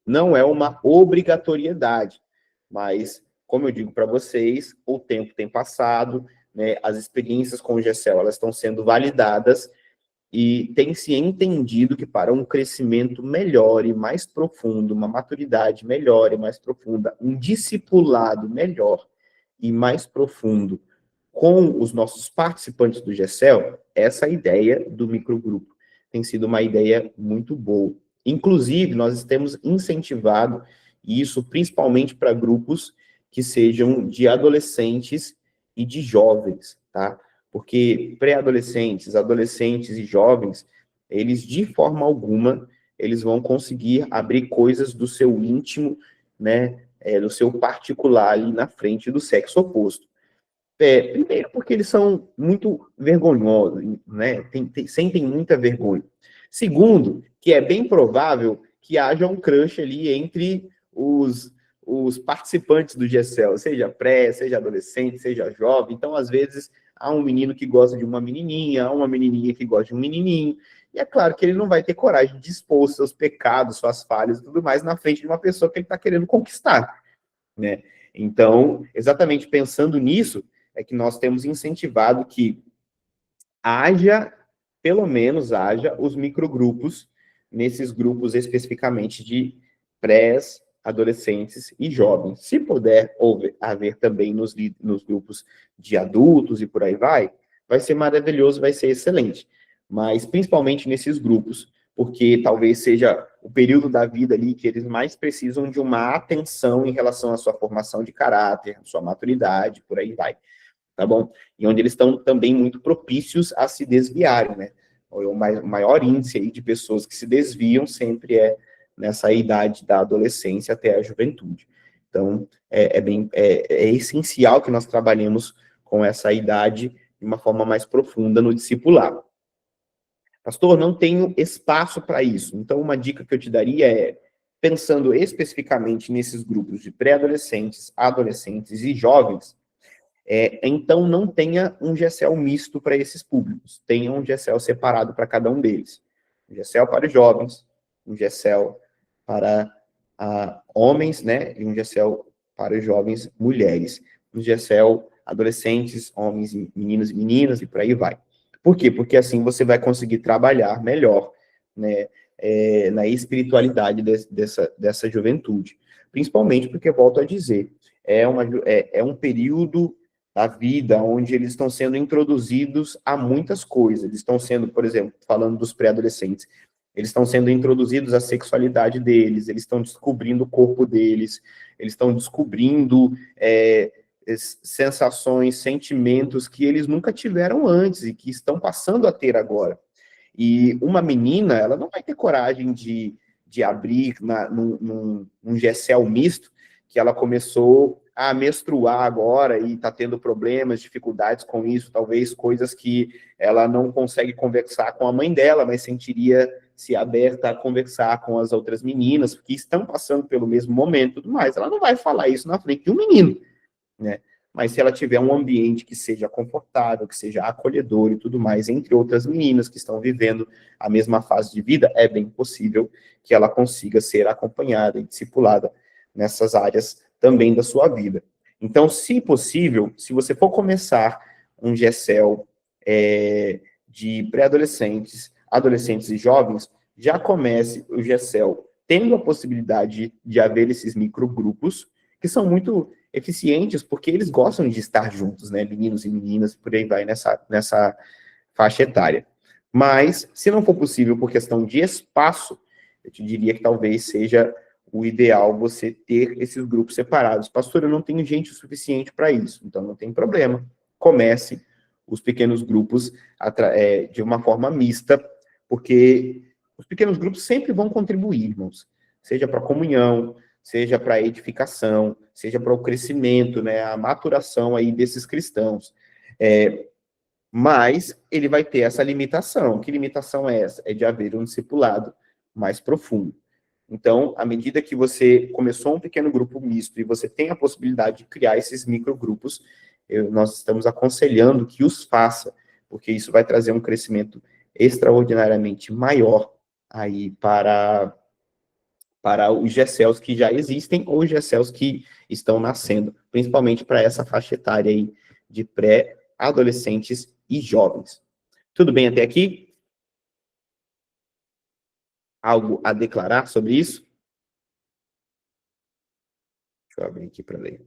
Não é uma obrigatoriedade, mas, como eu digo para vocês, o tempo tem passado, né, as experiências com o GECEL, elas estão sendo validadas e tem se entendido que para um crescimento melhor e mais profundo, uma maturidade melhor e mais profunda, um discipulado melhor e mais profundo com os nossos participantes do GECEL, essa ideia do microgrupo tem sido uma ideia muito boa. Inclusive, nós temos incentivado isso principalmente para grupos que sejam de adolescentes e de jovens, tá? Porque pré-adolescentes, adolescentes e jovens, eles, de forma alguma, eles vão conseguir abrir coisas do seu íntimo, né, do seu particular ali na frente do sexo oposto. Primeiro porque eles são muito vergonhosos, né, sentem muita vergonha. Segundo, que é bem provável que haja um crush ali entre os participantes do GECEL, seja pré, seja adolescente, seja jovem. Então, às vezes, há um menino que gosta de uma menininha, há uma menininha que gosta de um menininho, e é claro que ele não vai ter coragem de expor seus pecados, suas falhas e tudo mais na frente de uma pessoa que ele está querendo conquistar. né? Então, exatamente pensando nisso, é que nós temos incentivado que pelo menos haja os microgrupos, nesses grupos especificamente de prés, adolescentes e jovens. Se puder haver também nos grupos de adultos e por aí vai ser maravilhoso, vai ser excelente. Mas principalmente nesses grupos, porque talvez seja o período da vida ali que eles mais precisam de uma atenção em relação à sua formação de caráter, sua maturidade, por aí vai. Tá bom? E onde eles estão também muito propícios a se desviarem, né? O maior índice aí de pessoas que se desviam sempre é nessa idade da adolescência até a juventude. Então, é essencial que nós trabalhemos com essa idade de uma forma mais profunda no discipulado. Pastor, não tenho espaço para isso. Então, uma dica que eu te daria é, pensando especificamente nesses grupos de pré-adolescentes, adolescentes e jovens, então não tenha um GECEL misto para esses públicos, tenha um GECEL separado para cada um deles. Um GECEL para os jovens, um GECEL para homens, né, e um GECEL para os jovens mulheres. Um GECEL adolescentes, homens, meninos e meninas, e por aí vai. Por quê? Porque assim você vai conseguir trabalhar melhor, né, na espiritualidade dessa juventude. Principalmente porque, volto a dizer, é um período da vida, onde eles estão sendo introduzidos a muitas coisas. Eles estão sendo, por exemplo, falando dos pré-adolescentes, eles estão sendo introduzidos à sexualidade deles, eles estão descobrindo o corpo deles, eles estão descobrindo sensações, sentimentos que eles nunca tiveram antes e que estão passando a ter agora. E uma menina, ela não vai ter coragem de abrir num GECEL misto, que ela começou a menstruar agora e está tendo problemas, dificuldades com isso, talvez coisas que ela não consegue conversar com a mãe dela, mas sentiria-se aberta a conversar com as outras meninas que estão passando pelo mesmo momento e tudo mais. Ela não vai falar isso na frente de um menino, né? Mas se ela tiver um ambiente que seja confortável, que seja acolhedor e tudo mais, entre outras meninas que estão vivendo a mesma fase de vida, é bem possível que ela consiga ser acompanhada e discipulada nessas áreas também da sua vida. Então, se possível, se você for começar um GECEL de pré-adolescentes, adolescentes e jovens, já comece o GECEL tendo a possibilidade de haver esses microgrupos, que são muito eficientes, porque eles gostam de estar juntos, né, meninos e meninas, por aí vai nessa faixa etária. Mas, se não for possível por questão de espaço, eu te diria que talvez seja o ideal você ter esses grupos separados. Pastor, eu não tenho gente o suficiente para isso, então não tem problema. Comece os pequenos grupos de uma forma mista, porque os pequenos grupos sempre vão contribuir, irmãos, seja para a comunhão, seja para a edificação, seja para o crescimento, né, a maturação aí desses cristãos. Mas ele vai ter essa limitação. Que limitação é essa? É de haver um discipulado mais profundo. Então, à medida que você começou um pequeno grupo misto e você tem a possibilidade de criar esses microgrupos, nós estamos aconselhando que os faça, porque isso vai trazer um crescimento extraordinariamente maior aí para os GECELs que já existem ou os GECELs que estão nascendo, principalmente para essa faixa etária aí de pré-adolescentes e jovens. Tudo bem até aqui? Algo a declarar sobre isso? Deixa eu abrir aqui para ler.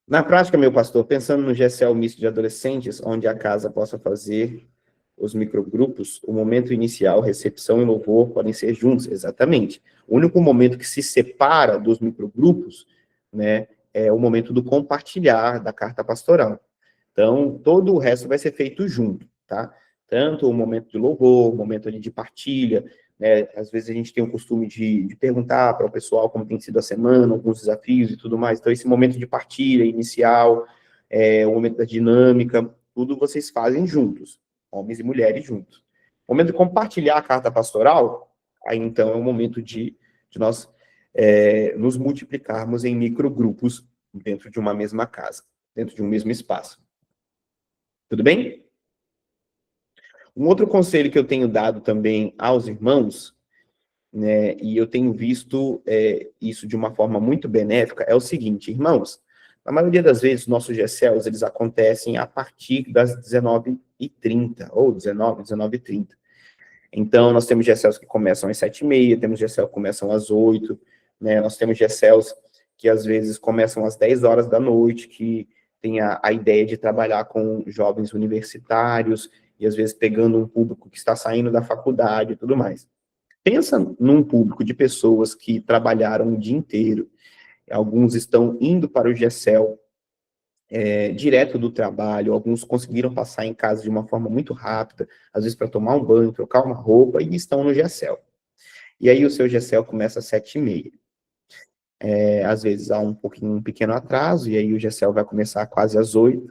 Na prática, meu pastor, pensando no GECEL misto de adolescentes, onde a casa possa fazer os microgrupos, o momento inicial, recepção e louvor podem ser juntos, exatamente. O único momento que se separa dos microgrupos, né, é o momento do compartilhar da carta pastoral. Então, todo o resto vai ser feito junto, tá? Tanto o momento de louvor, o momento ali de partilha, né? Às vezes a gente tem o costume de perguntar para o pessoal como tem sido a semana, alguns desafios e tudo mais. Então, esse momento de partilha inicial, o momento da dinâmica, tudo vocês fazem juntos, homens e mulheres juntos. O momento de compartilhar a carta pastoral, aí então é o momento de nós nos multiplicarmos em microgrupos dentro de uma mesma casa, dentro de um mesmo espaço. Tudo bem? Um outro conselho que eu tenho dado também aos irmãos né, e eu tenho visto isso de uma forma muito benéfica, é o seguinte, irmãos, na maioria das vezes, nossos GCLs, eles acontecem a partir das 19h30, ou 19h30. Então, nós temos GCLs que começam às 7h30, temos GCLs que começam às 8h, né, nós temos GCLs que, às vezes, começam às 10 horas da noite, que tem a ideia de trabalhar com jovens universitários, e, às vezes, pegando um público que está saindo da faculdade e tudo mais. Pensa num público de pessoas que trabalharam o dia inteiro, alguns estão indo para o GCL direto do trabalho, alguns conseguiram passar em casa de uma forma muito rápida, às vezes para tomar um banho, trocar uma roupa, e estão no GCL. E aí o seu GCL começa às 7h30. Às vezes há um pequeno atraso, e aí o GCL vai começar quase às 8h,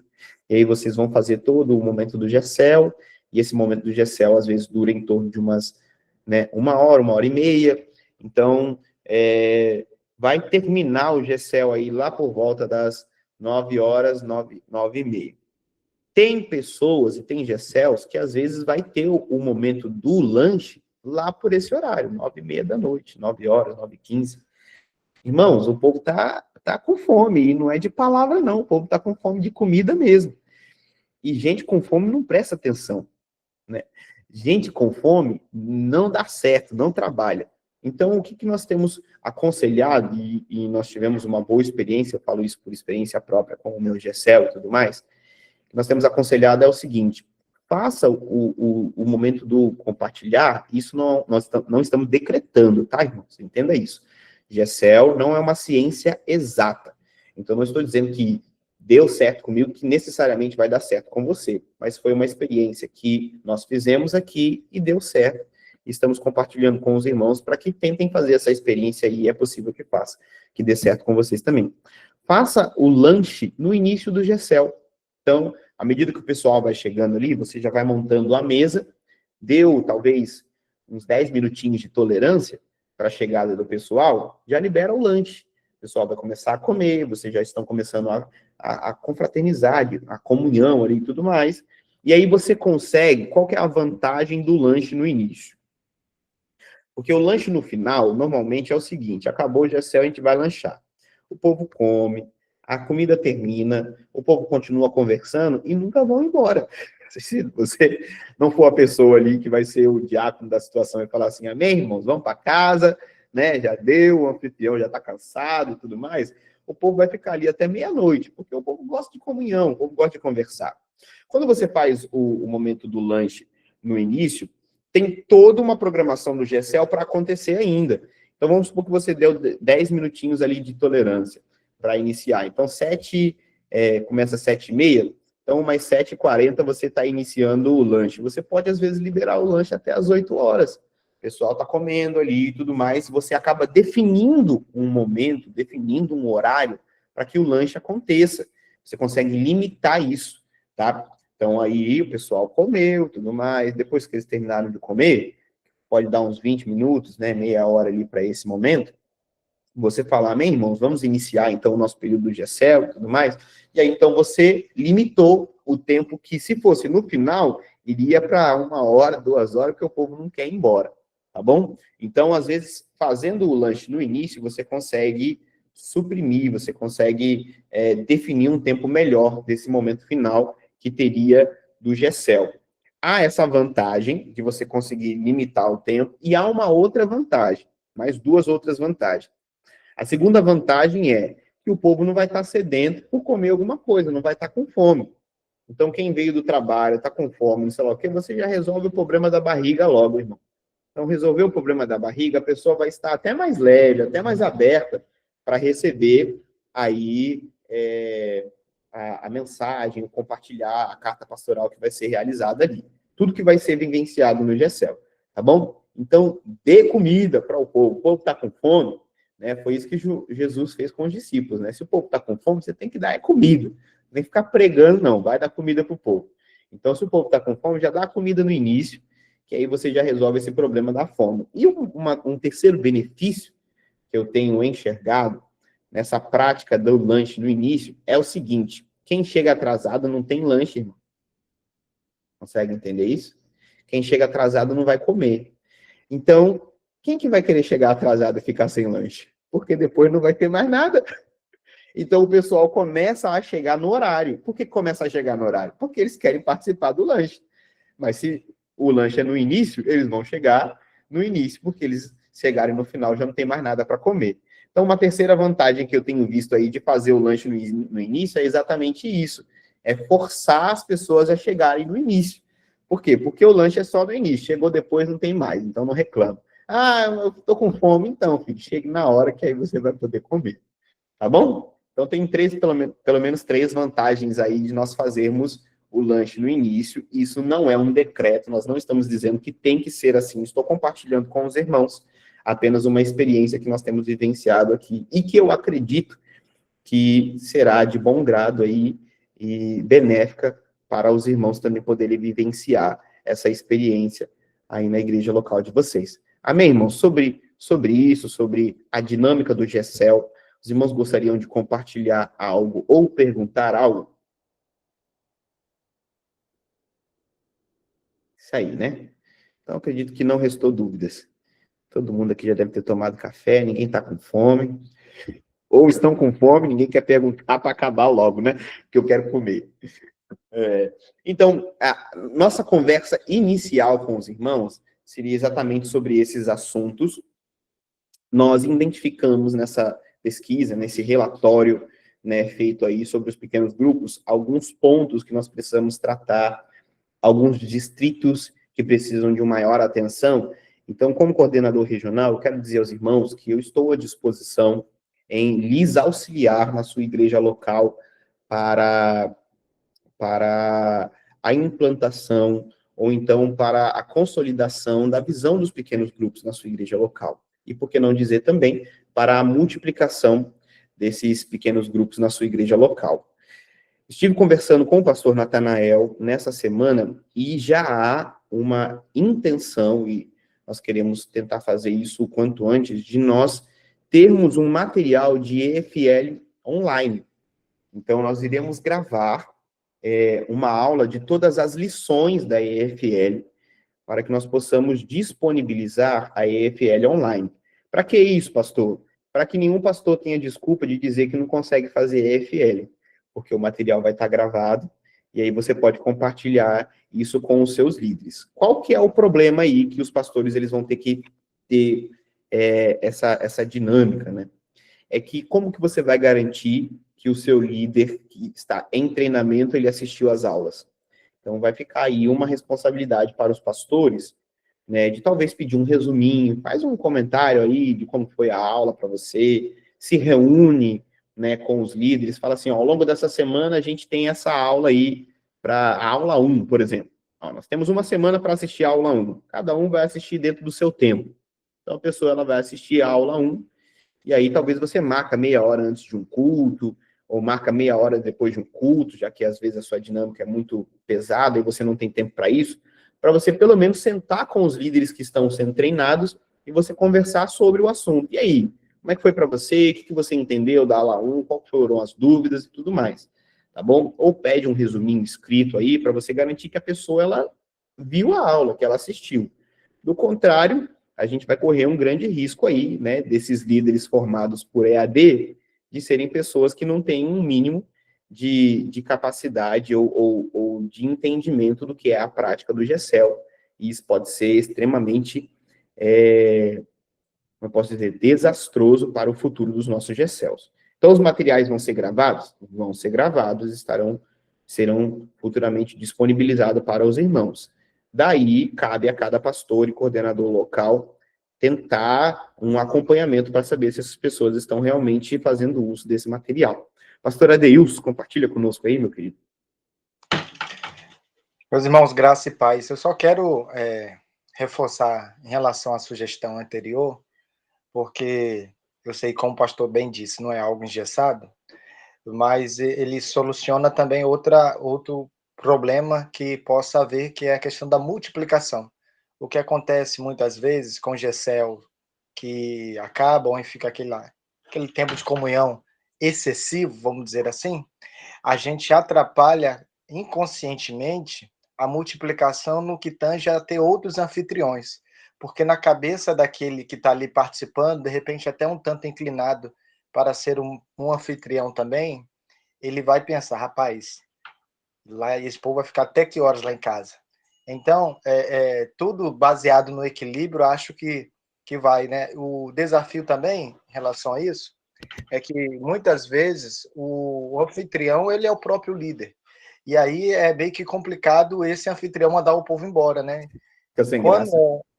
e aí vocês vão fazer todo o momento do GCL, e esse momento do GCL às vezes dura em torno de umas, né, 1h, 1h30, então vai terminar o GCL aí lá por volta das 9h, 9h30. Tem pessoas e tem GCLs que às vezes vai ter o momento do lanche lá por esse horário, 9h30 da noite, 9h, 9h15. Irmãos, o povo tá com fome, e não é de palavra não, o povo tá com fome de comida mesmo. E gente com fome não presta atenção, né? Gente com fome não dá certo, não trabalha. Então, o que nós temos aconselhado, e nós tivemos uma boa experiência, eu falo isso por experiência própria com o meu GCL e tudo mais, o que nós temos aconselhado é o seguinte: faça o momento do compartilhar, isso nós não estamos decretando, tá, irmãos? Entenda isso. GCL não é uma ciência exata. Então, não estou dizendo que deu certo comigo, que necessariamente vai dar certo com você, mas foi uma experiência que nós fizemos aqui e deu certo. Estamos compartilhando com os irmãos para que tentem fazer essa experiência e é possível que faça, que dê certo com vocês também. Faça o lanche no início do GCL. Então, à medida que o pessoal vai chegando ali, você já vai montando a mesa, deu talvez uns 10 minutinhos de tolerância para a chegada do pessoal, já libera o lanche. O pessoal vai começar a comer, vocês já estão começando a confraternizar, a comunhão ali e tudo mais. E aí você consegue, qual que é a vantagem do lanche no início? Porque o lanche no final, normalmente, é o seguinte: acabou o GCL, a gente vai lanchar. O povo come, a comida termina, o povo continua conversando e nunca vão embora. Se você não for a pessoa ali que vai ser o diácono da situação e falar assim: amém, irmãos, vamos para casa, né? Já deu, o anfitrião já está cansado e tudo mais, o povo vai ficar ali até meia-noite, porque o povo gosta de comunhão, o povo gosta de conversar. Quando você faz o momento do lanche no início, tem toda uma programação do GCL para acontecer ainda. Então, vamos supor que você deu 10 minutinhos ali de tolerância para iniciar. Então, começa às 7h30, então, mais 7h40 você está iniciando o lanche. Você pode, às vezes, liberar o lanche até às 8h. O pessoal está comendo ali e tudo mais. Você acaba definindo um momento, definindo um horário para que o lanche aconteça. Você consegue limitar isso, tá? Então, aí o pessoal comeu, tudo mais. Depois que eles terminaram de comer, pode dar uns 20 minutos, né, meia hora ali para esse momento. Você falar: amém, irmãos, vamos iniciar, então, o nosso período do GCL e tudo mais. E aí, então, você limitou o tempo que, se fosse no final, iria para 1h, 2h, porque o povo não quer ir embora, tá bom? Então, às vezes, fazendo o lanche no início, você consegue suprimir, você consegue definir um tempo melhor desse momento final que teria do GCL. Há essa vantagem de você conseguir limitar o tempo, e há uma outra vantagem, mais duas outras vantagens. A segunda vantagem é que o povo não vai estar sedento por comer alguma coisa, não vai estar com fome. Então, quem veio do trabalho, está com fome, não sei lá o quê, você já resolve o problema da barriga logo, irmão. Então, resolver o problema da barriga, a pessoa vai estar até mais leve, até mais aberta para receber aí a mensagem, o compartilhar, a carta pastoral que vai ser realizada ali. Tudo que vai ser vivenciado no GCL, tá bom? Então, dê comida para o povo está com fome, né? Foi isso que Jesus fez com os discípulos, né? Se o povo está com fome, você tem que dar comida, não tem que ficar pregando, não, vai dar comida para o povo. Então, se o povo está com fome, já dá comida no início, que aí você já resolve esse problema da fome. E um terceiro benefício que eu tenho enxergado nessa prática do lanche no início é o seguinte: quem chega atrasado não tem lanche, irmão. Consegue entender isso? Quem chega atrasado não vai comer. Então, quem que vai querer chegar atrasado e ficar sem lanche? Porque depois não vai ter mais nada. Então o pessoal começa a chegar no horário. Por que começa a chegar no horário? Porque eles querem participar do lanche. Mas se o lanche é no início, eles vão chegar no início, porque eles chegarem no final já não tem mais nada para comer. Então, uma terceira vantagem que eu tenho visto aí de fazer o lanche no início é exatamente isso. É forçar as pessoas a chegarem no início. Por quê? Porque o lanche é só no início. Chegou depois, não tem mais. Então, não reclama. Ah, eu tô com fome. Então, filho, chegue na hora que aí você vai poder comer. Tá bom? Então, tem pelo menos 3 vantagens aí de nós fazermos o lanche no início. Isso não é um decreto, nós não estamos dizendo que tem que ser assim. Estou compartilhando com os irmãos apenas uma experiência que nós temos vivenciado aqui e que eu acredito que será de bom grado aí e benéfica para os irmãos também poderem vivenciar essa experiência aí na igreja local de vocês. Amém, irmãos? Sobre isso, sobre a dinâmica do GECEL, os irmãos gostariam de compartilhar algo ou perguntar algo? Isso aí, né? Então, acredito que não restou dúvidas. Todo mundo aqui já deve ter tomado café, ninguém está com fome. Ou estão com fome, ninguém quer perguntar para acabar logo, né? Que eu quero comer. Então, a nossa conversa inicial com os irmãos seria exatamente sobre esses assuntos. Nós identificamos nessa pesquisa, nesse relatório, né, feito aí sobre os pequenos grupos, alguns pontos que nós precisamos tratar, alguns distritos que precisam de uma maior atenção. Então, como coordenador regional, eu quero dizer aos irmãos que eu estou à disposição em lhes auxiliar na sua igreja local para a implantação ou então para a consolidação da visão dos pequenos grupos na sua igreja local. E por que não dizer também para a multiplicação desses pequenos grupos na sua igreja local. Estive conversando com o pastor Natanael nessa semana e já há uma intenção, e nós queremos tentar fazer isso o quanto antes, de nós termos um material de EFL online. Então, nós iremos gravar uma aula de todas as lições da EFL para que nós possamos disponibilizar a EFL online. Para que isso, pastor? Para que nenhum pastor tenha desculpa de dizer que não consegue fazer EFL, porque o material vai estar gravado, e aí você pode compartilhar isso com os seus líderes. Qual que é o problema aí que os pastores eles vão ter que ter essa dinâmica, né? É que como que você vai garantir que o seu líder que está em treinamento, ele assistiu às aulas? Então, vai ficar aí uma responsabilidade para os pastores, né, de talvez pedir um resuminho, faz um comentário aí de como foi a aula para você, se reúne, né, com os líderes, fala assim, ó, ao longo dessa semana a gente tem essa aula aí, para a aula 1, por exemplo. Ó, nós temos uma semana para assistir a aula 1, cada um vai assistir dentro do seu tempo. Então, a pessoa ela vai assistir a aula 1, e aí talvez você marca meia hora antes de um culto, ou marca meia hora depois de um culto, já que às vezes a sua dinâmica é muito pesada e você não tem tempo para isso, para você pelo menos sentar com os líderes que estão sendo treinados e você conversar sobre o assunto. E aí, como é que foi para você? O que você entendeu da aula 1? Quais foram as dúvidas e tudo mais? Tá bom? Ou pede um resuminho escrito aí para você garantir que a pessoa ela viu a aula, que ela assistiu. Do contrário, a gente vai correr um grande risco aí, né, desses líderes formados por EAD, de serem pessoas que não têm um mínimo de capacidade ou de entendimento do que é a prática do GECEL. E isso pode ser extremamente, como eu posso dizer, desastroso para o futuro dos nossos GECELs. Então, os materiais vão ser gravados? Vão ser gravados, serão futuramente disponibilizados para os irmãos. Daí, cabe a cada pastor e coordenador local tentar um acompanhamento para saber se essas pessoas estão realmente fazendo uso desse material. Pastor Adeilson, compartilha conosco aí, meu querido. Meus irmãos, graça e paz. Eu só quero reforçar em relação à sugestão anterior, porque eu sei, como o pastor bem disse, não é algo engessado, mas ele soluciona também outro problema que possa haver, que é a questão da multiplicação. O que acontece muitas vezes com o GECEL, que acabam e fica aquele tempo de comunhão excessivo, vamos dizer assim, a gente atrapalha inconscientemente a multiplicação no que tange a ter outros anfitriões. porque na cabeça daquele que está ali participando, de repente até um tanto inclinado para ser um anfitrião também, ele vai pensar, rapaz, lá esse povo vai ficar até que horas lá em casa? Então, tudo baseado no equilíbrio, acho que vai, né? O desafio também, em relação a isso, é que muitas vezes o anfitrião, ele é o próprio líder. E aí é meio que complicado esse anfitrião mandar o povo embora, né? Fica sem graça.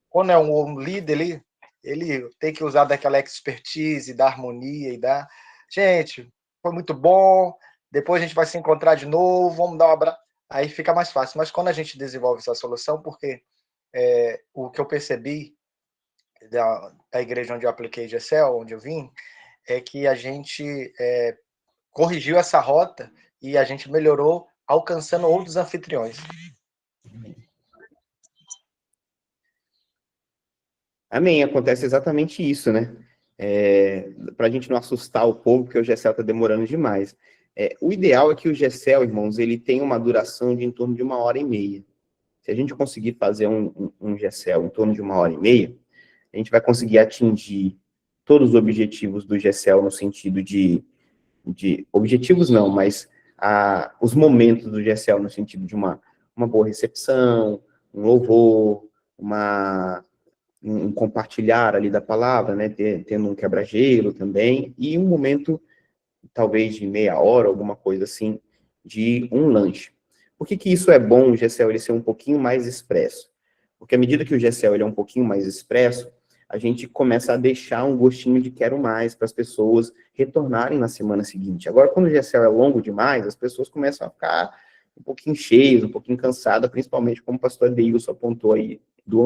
Quando é um líder, ele tem que usar daquela expertise, da harmonia e da... Gente, foi muito bom, depois a gente vai se encontrar de novo, vamos dar um abraço. Aí fica mais fácil. Mas quando a gente desenvolve essa solução, porque o que eu percebi da igreja onde eu apliquei GCL, onde eu vim, é que a gente corrigiu essa rota e a gente melhorou alcançando outros anfitriões. Amém, acontece exatamente isso, né? Para a gente não assustar o povo, porque o GCL está demorando demais. O ideal é que o GCL, irmãos, ele tenha uma duração de em torno de 1h30. Se a gente conseguir fazer um GCL em torno de 1h30, a gente vai conseguir atingir todos os objetivos do GCL no sentido de objetivos não, mas os momentos do GCL no sentido de uma boa recepção, um louvor, um compartilhar ali da palavra, né, tendo um quebra-gelo também, e um momento, talvez de meia hora, alguma coisa assim, de um lanche. Por que isso é bom, o GCL, ele ser um pouquinho mais expresso? Porque à medida que o GCL ele é um pouquinho mais expresso, a gente começa a deixar um gostinho de quero mais para as pessoas retornarem na semana seguinte. Agora, quando o GCL é longo demais, as pessoas começam a ficar um pouquinho cheias, um pouquinho cansadas, principalmente como o pastor Adeilson apontou aí, do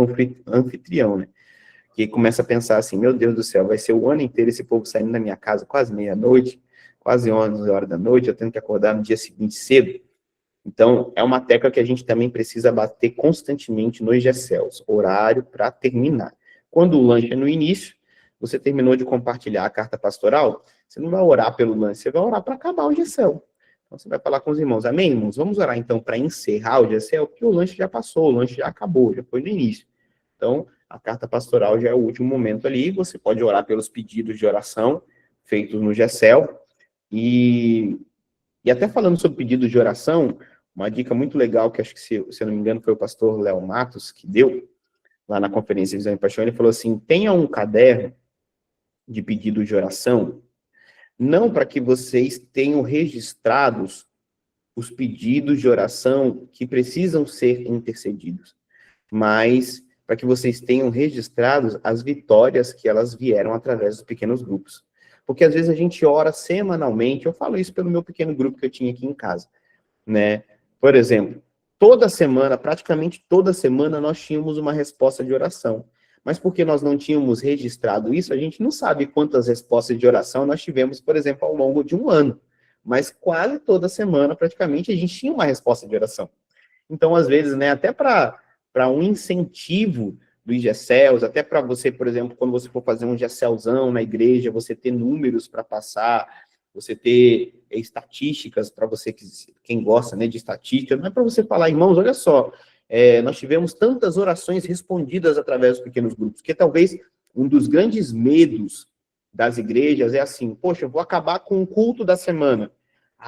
anfitrião, né? Que começa a pensar assim, meu Deus do céu, vai ser o ano inteiro esse povo saindo da minha casa quase meia-noite, quase 11 horas da noite, eu tenho que acordar no dia seguinte cedo. Então, é uma tecla que a gente também precisa bater constantemente nos GCLs, horário para terminar. Quando o lanche é no início, você terminou de compartilhar a carta pastoral, você não vai orar pelo lanche, você vai orar para acabar o GCL. Então, você vai falar com os irmãos, amém, irmãos? Vamos orar, então, para encerrar o GCL, porque o lanche já passou, o lanche já acabou, já foi no início. Então, a carta pastoral já é o último momento ali, você pode orar pelos pedidos de oração feitos no GCL, e até falando sobre pedidos de oração, uma dica muito legal, que acho que, se eu não me engano, foi o pastor Léo Matos que deu, lá na conferência Visão e Paixão, ele falou assim, tenha um caderno de pedidos de oração, não para que vocês tenham registrados os pedidos de oração que precisam ser intercedidos, mas para que vocês tenham registrados as vitórias que elas vieram através dos pequenos grupos. Porque às vezes a gente ora semanalmente, eu falo isso pelo meu pequeno grupo que eu tinha aqui em casa, né? Por exemplo, toda semana, praticamente toda semana, nós tínhamos uma resposta de oração. Mas porque nós não tínhamos registrado isso, a gente não sabe quantas respostas de oração nós tivemos, por exemplo, ao longo de um ano. Mas quase toda semana, praticamente, a gente tinha uma resposta de oração. Então, às vezes, né, até para um incentivo dos GCLs, até para você, por exemplo, quando você for fazer um GCLzão na igreja, você ter números para passar, você ter estatísticas para você, quem gosta, né, de estatística, não é para você falar, irmãos, olha só, nós tivemos tantas orações respondidas através dos pequenos grupos, que talvez um dos grandes medos das igrejas é assim, poxa, eu vou acabar com o culto da semana.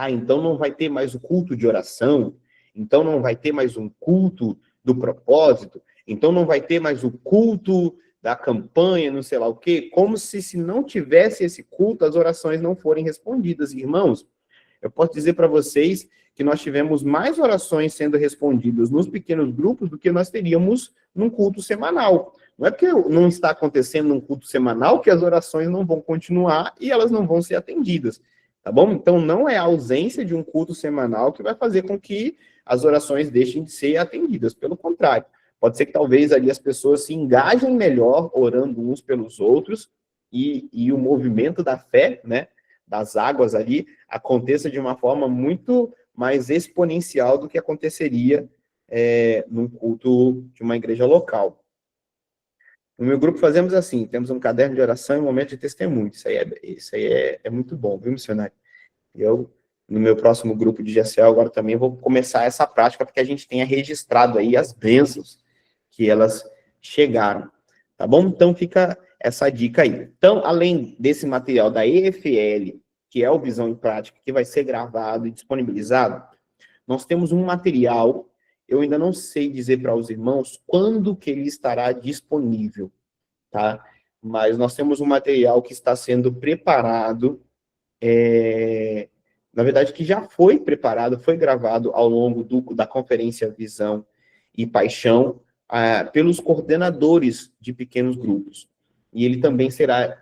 Então não vai ter mais o culto de oração, então não vai ter mais um culto do propósito, então não vai ter mais o culto da campanha, não sei lá o quê, como se não tivesse esse culto, as orações não forem respondidas. Irmãos, eu posso dizer para vocês que nós tivemos mais orações sendo respondidas nos pequenos grupos do que nós teríamos num culto semanal. Não é porque não está acontecendo num culto semanal que as orações não vão continuar e elas não vão ser atendidas, tá bom? Então, não é a ausência de um culto semanal que vai fazer com que as orações deixem de ser atendidas. Pelo contrário, pode ser que talvez ali as pessoas se engajem melhor orando uns pelos outros e o movimento da fé, né, das águas ali, aconteça de uma forma muito mais exponencial do que aconteceria num culto de uma igreja local. No meu grupo fazemos assim, temos um caderno de oração e um momento de testemunho. Isso aí é muito bom, viu, missionário? Eu, no meu próximo grupo de GCL, agora também vou começar essa prática, porque a gente tenha registrado aí as bênçãos que elas chegaram. tá bom? Então fica essa dica aí. Então, além desse material da EFL, que é o Visão em Prática, que vai ser gravado e disponibilizado, nós temos um material, eu ainda não sei dizer para os irmãos quando que ele estará disponível, tá? Mas nós temos um material que está sendo preparado, na verdade, que já foi preparado, foi gravado ao longo da Conferência Visão e Paixão, pelos coordenadores de pequenos grupos. E ele também será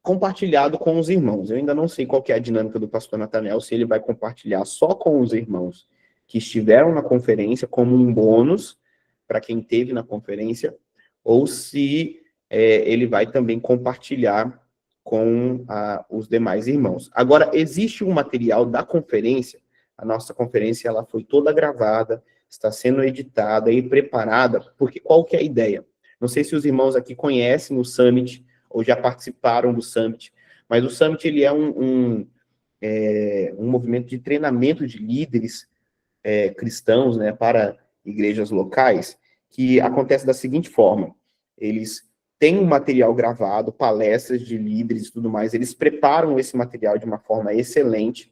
compartilhado com os irmãos. Eu ainda não sei qual que é a dinâmica do pastor Nathanael, se ele vai compartilhar só com os irmãos que estiveram na conferência, como um bônus para quem esteve na conferência, ou se ele vai também compartilhar com os demais irmãos. Agora, existe um material da conferência, a nossa conferência ela foi toda gravada, está sendo editada e preparada, porque qual que é a ideia? Não sei se os irmãos aqui conhecem o Summit, ou já participaram do Summit, mas o Summit ele é um movimento de treinamento de líderes cristãos, né, para igrejas locais, que acontece da seguinte forma: eles têm um material gravado, palestras de líderes e tudo mais, eles preparam esse material de uma forma excelente,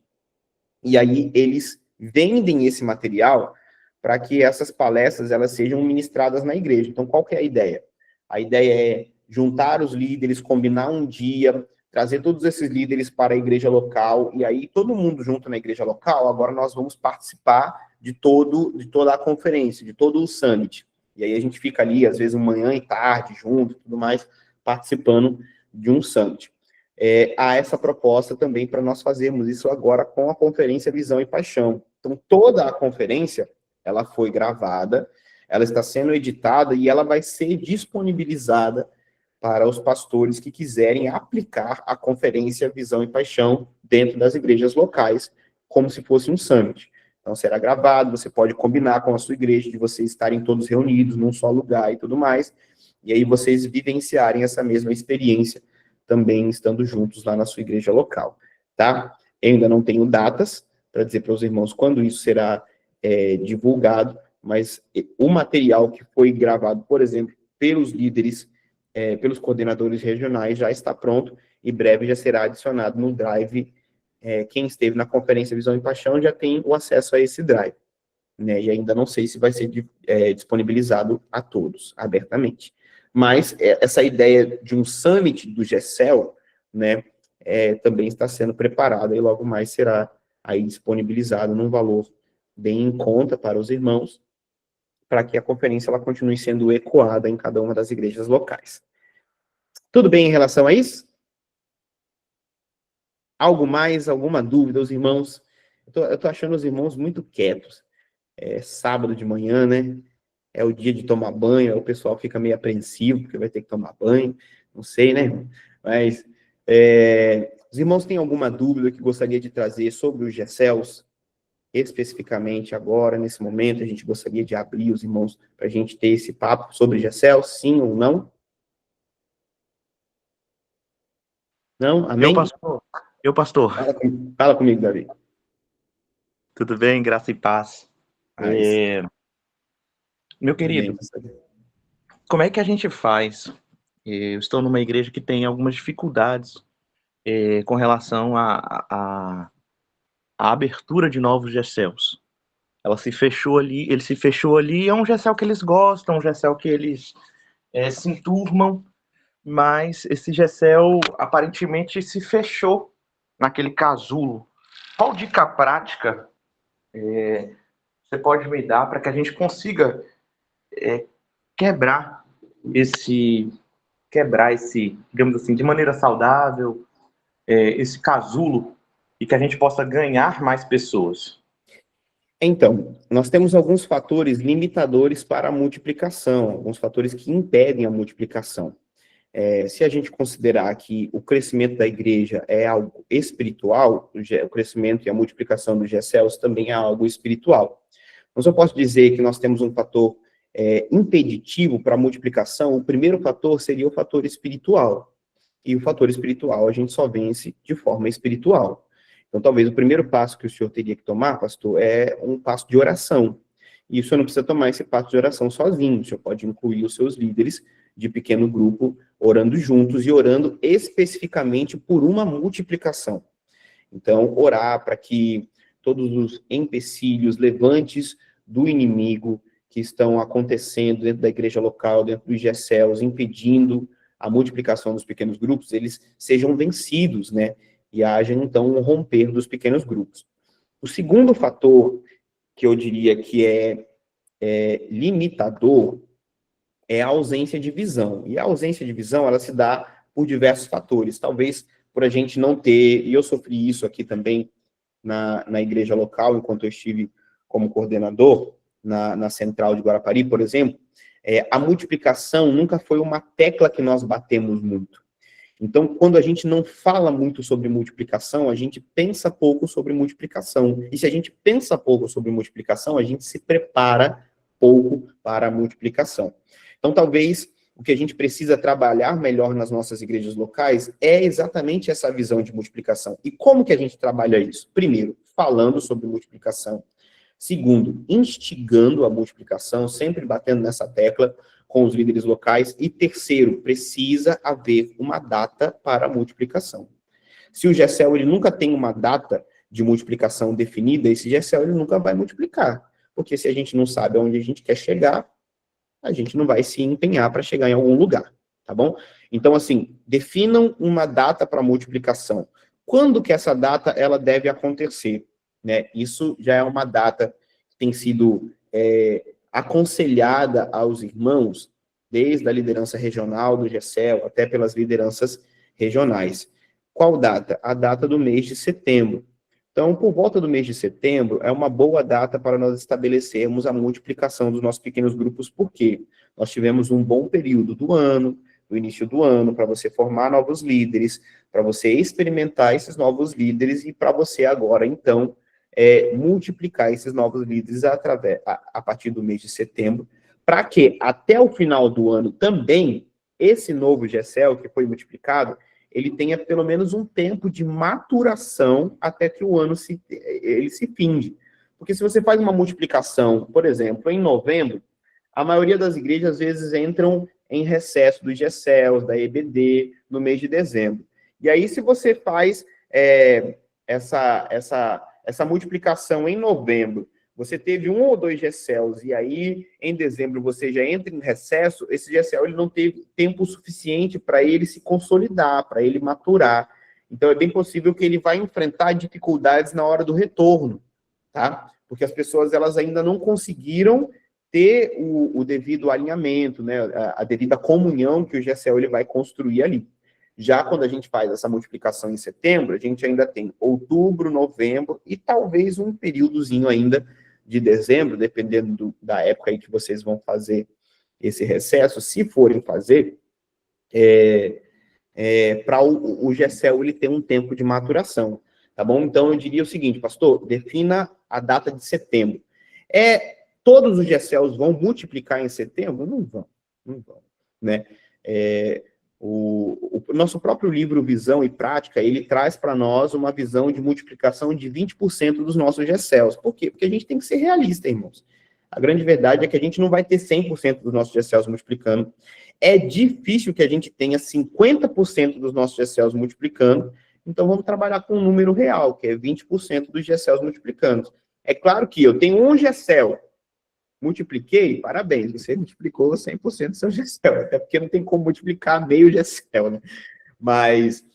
e aí eles vendem esse material para que essas palestras elas sejam ministradas na igreja. Então, qual que é a ideia? A ideia é juntar os líderes, combinar um dia, trazer todos esses líderes para a igreja local, e aí todo mundo junto na igreja local, agora nós vamos participar de toda a conferência, de todo o summit. E aí a gente fica ali, às vezes, manhã e tarde, junto, tudo mais, participando de um summit. Há essa proposta também para nós fazermos isso agora com a Conferência Visão e Paixão. Então, toda a conferência, ela foi gravada, ela está sendo editada e ela vai ser disponibilizada para os pastores que quiserem aplicar a Conferência Visão e Paixão dentro das igrejas locais, como se fosse um summit. Então, será gravado, você pode combinar com a sua igreja de vocês estarem todos reunidos num só lugar e tudo mais, e aí vocês vivenciarem essa mesma experiência também estando juntos lá na sua igreja local, tá? Eu ainda não tenho datas para dizer para os irmãos quando isso será divulgado, mas o material que foi gravado, por exemplo, pelos líderes, pelos coordenadores regionais, já está pronto e breve já será adicionado no Drive. Quem esteve na Conferência Visão e Paixão já tem o acesso a esse Drive, né? E ainda não sei se vai ser disponibilizado a todos, abertamente. Mas essa ideia de um summit do GECEL, né, também está sendo preparada e logo mais será aí disponibilizado num valor bem em conta para os irmãos, para que a conferência ela continue sendo ecoada em cada uma das igrejas locais. Tudo bem em relação a isso? Algo mais, alguma dúvida, os irmãos? Eu tô achando os irmãos muito quietos. Sábado de manhã, né? É o dia de tomar banho, o pessoal fica meio apreensivo, porque vai ter que tomar banho, não sei, né? Mas, os irmãos têm alguma dúvida que gostaria de trazer sobre os GECELs? Especificamente agora, nesse momento, a gente gostaria de abrir os irmãos para a gente ter esse papo sobre GECELs, sim ou não? Não? Amém? Eu, pastor. Fala comigo, Davi. Tudo bem? Graça e paz. Meu querido, como é que a gente faz? Eu estou numa igreja que tem algumas dificuldades com relação à abertura de novos GECELs. Ele se fechou ali, é um GECEL que eles gostam, um GECEL que eles se enturmam, mas esse GECEL aparentemente se fechou naquele casulo. Qual dica prática você pode me dar para que a gente consiga quebrar esse, digamos assim, de maneira saudável, esse casulo, e que a gente possa ganhar mais pessoas? Então, nós temos alguns fatores limitadores para a multiplicação, alguns fatores que impedem a multiplicação. Se a gente considerar que o crescimento da igreja é algo espiritual, o crescimento e a multiplicação dos GECELs também é algo espiritual. Mas eu posso dizer que nós temos um fator impeditivo para a multiplicação. O primeiro fator seria o fator espiritual. E o fator espiritual a gente só vence de forma espiritual. Então, talvez o primeiro passo que o senhor teria que tomar, pastor, é um passo de oração. E o senhor não precisa tomar esse passo de oração sozinho, o senhor pode incluir os seus líderes de pequeno grupo, orando juntos e orando especificamente por uma multiplicação. Então, orar para que todos os empecilhos, levantes do inimigo que estão acontecendo dentro da igreja local, dentro dos GECELs, impedindo a multiplicação dos pequenos grupos, eles sejam vencidos, né? E haja, então, um romper dos pequenos grupos. O segundo fator que eu diria que é limitador é a ausência de visão. E a ausência de visão, ela se dá por diversos fatores. Talvez por a gente não ter, e eu sofri isso aqui também na igreja local, enquanto eu estive como coordenador, na central de Guarapari, por exemplo, a multiplicação nunca foi uma tecla que nós batemos muito. Então, quando a gente não fala muito sobre multiplicação, a gente pensa pouco sobre multiplicação. E se a gente pensa pouco sobre multiplicação, a gente se prepara pouco para a multiplicação. Então, talvez o que a gente precisa trabalhar melhor nas nossas igrejas locais é exatamente essa visão de multiplicação. E como que a gente trabalha isso? Primeiro, falando sobre multiplicação. Segundo, instigando a multiplicação, sempre batendo nessa tecla com os líderes locais. E terceiro, precisa haver uma data para a multiplicação. Se o GECEL ele nunca tem uma data de multiplicação definida, esse GECEL ele nunca vai multiplicar. Porque se a gente não sabe aonde a gente quer chegar, a gente não vai se empenhar para chegar em algum lugar, tá bom? Então, assim, definam uma data para multiplicação. Quando que essa data ela deve acontecer? Né? Isso já é uma data que tem sido aconselhada aos irmãos, desde a liderança regional do GECEL, até pelas lideranças regionais. Qual data? A data do mês de setembro. Então, por volta do mês de setembro, é uma boa data para nós estabelecermos a multiplicação dos nossos pequenos grupos, porque nós tivemos um bom período do ano, no início do ano, para você formar novos líderes, para você experimentar esses novos líderes e para você agora, então, multiplicar esses novos líderes a partir do mês de setembro, para que até o final do ano também, esse novo GECEL que foi multiplicado, ele tenha pelo menos um tempo de maturação até que o ano se finde. Porque se você faz uma multiplicação, por exemplo, em novembro, a maioria das igrejas às vezes entram em recesso dos GECELs, da EBD, no mês de dezembro. E aí, se você faz essa multiplicação em novembro, você teve 1 ou 2 GECELs, e aí, em dezembro, você já entra em recesso, esse GECEL ele não teve tempo suficiente para ele se consolidar, para ele maturar. Então, é bem possível que ele vai enfrentar dificuldades na hora do retorno, tá? Porque as pessoas, elas ainda não conseguiram ter o devido alinhamento, né? A devida comunhão que o GECEL ele vai construir ali. Já quando a gente faz essa multiplicação em setembro, a gente ainda tem outubro, novembro e talvez um períodozinho ainda de dezembro, dependendo da época aí que vocês vão fazer esse recesso, se forem fazer, para o GECEL ele ter um tempo de maturação, tá bom? Então, eu diria o seguinte, pastor, defina a data de setembro. Todos os GECELs vão multiplicar em setembro? Não vão, né? O nosso próprio livro Visão e Prática, ele traz para nós uma visão de multiplicação de 20% dos nossos GECELs. Por quê? Porque a gente tem que ser realista, irmãos. A grande verdade é que a gente não vai ter 100% dos nossos GECELs multiplicando. É difícil que a gente tenha 50% dos nossos GECELs multiplicando, então vamos trabalhar com um número real, que é 20% dos GECELs multiplicando. É claro que eu tenho um GECEL, multipliquei, parabéns, você multiplicou 100% do seu GECEL, até porque não tem como multiplicar meio GECEL, né? Mas,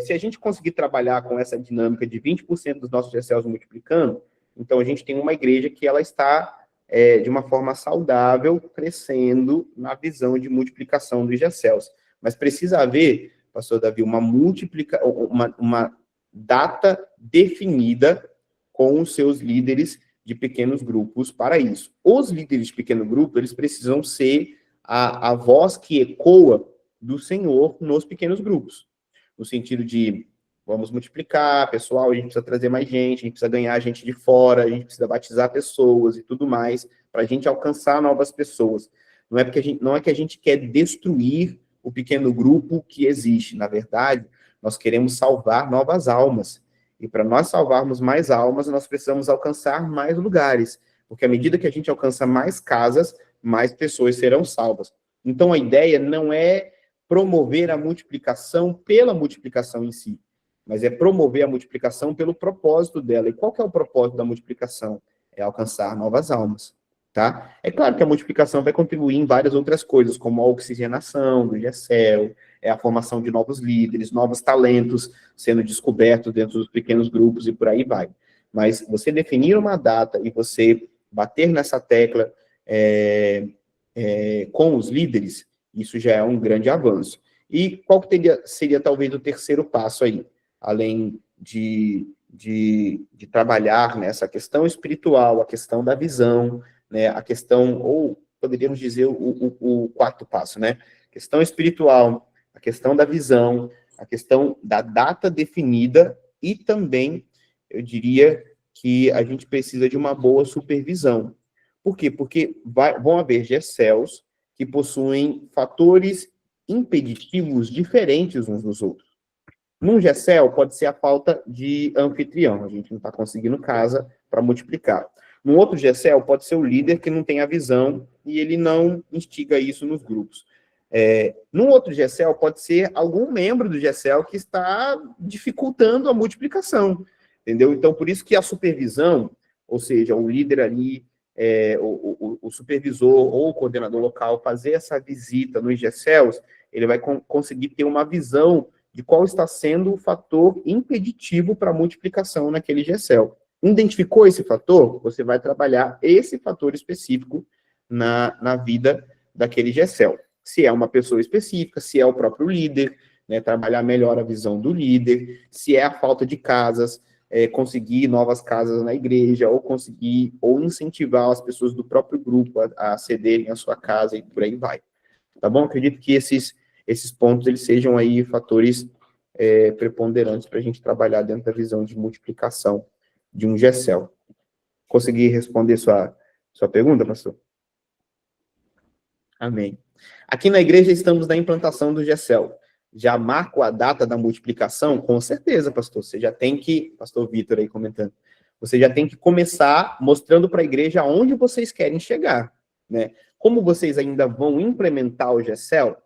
se a gente conseguir trabalhar com essa dinâmica de 20% dos nossos GECELs multiplicando, então a gente tem uma igreja que ela está, de uma forma saudável, crescendo na visão de multiplicação dos GECELs. Mas precisa haver, pastor Davi, uma data definida com os seus líderes de pequenos grupos para isso. Os líderes de pequeno grupo, eles precisam ser a voz que ecoa do Senhor nos pequenos grupos. No sentido de, vamos multiplicar, pessoal, a gente precisa trazer mais gente, a gente precisa ganhar gente de fora, a gente precisa batizar pessoas e tudo mais, para a gente alcançar novas pessoas. Não é que a gente quer destruir o pequeno grupo que existe. Na verdade, nós queremos salvar novas almas. E para nós salvarmos mais almas, nós precisamos alcançar mais lugares. Porque à medida que a gente alcança mais casas, mais pessoas serão salvas. Então, a ideia não é promover a multiplicação pela multiplicação em si, mas é promover a multiplicação pelo propósito dela. E qual que é o propósito da multiplicação? É alcançar novas almas, tá? É claro que a multiplicação vai contribuir em várias outras coisas, como a oxigenação do GECEL, é a formação de novos líderes, novos talentos sendo descobertos dentro dos pequenos grupos e por aí vai. Mas você definir uma data e você bater nessa tecla com os líderes, isso já é um grande avanço. E qual que seria talvez o terceiro passo aí? Além de trabalhar nessa questão espiritual, a questão da visão, né, a questão, ou poderíamos dizer o quarto passo, né? Questão espiritual, a questão da visão, a questão da data definida e também, eu diria que a gente precisa de uma boa supervisão. Por quê? Porque vão haver GECELs que possuem fatores impeditivos diferentes uns dos outros. Num GECEL, pode ser a falta de anfitrião, a gente não está conseguindo casa para multiplicar. Num outro GECEL, pode ser o líder que não tem a visão e ele não instiga isso nos grupos. Num outro GECEL, pode ser algum membro do GECEL que está dificultando a multiplicação, entendeu? Então, por isso que a supervisão, ou seja, o líder ali, o supervisor ou o coordenador local fazer essa visita nos GECELs, ele vai conseguir ter uma visão de qual está sendo o fator impeditivo para a multiplicação naquele GECEL. Identificou esse fator? Você vai trabalhar esse fator específico na vida daquele GECEL. Se é uma pessoa específica, se é o próprio líder, né, trabalhar melhor a visão do líder, se é a falta de casas, conseguir novas casas na igreja, ou conseguir, ou incentivar as pessoas do próprio grupo a cederem a sua casa e por aí vai. Tá bom? Acredito que esses pontos, eles sejam aí fatores preponderantes para a gente trabalhar dentro da visão de multiplicação de um GECEL. Consegui responder sua pergunta, pastor? Amém. Aqui na igreja estamos na implantação do GECEL. Já marco a data da multiplicação? Com certeza, pastor. Você já tem que, pastor Vitor aí comentando, você já tem que começar mostrando para a igreja aonde vocês querem chegar, né? Como vocês ainda vão implementar o GECEL,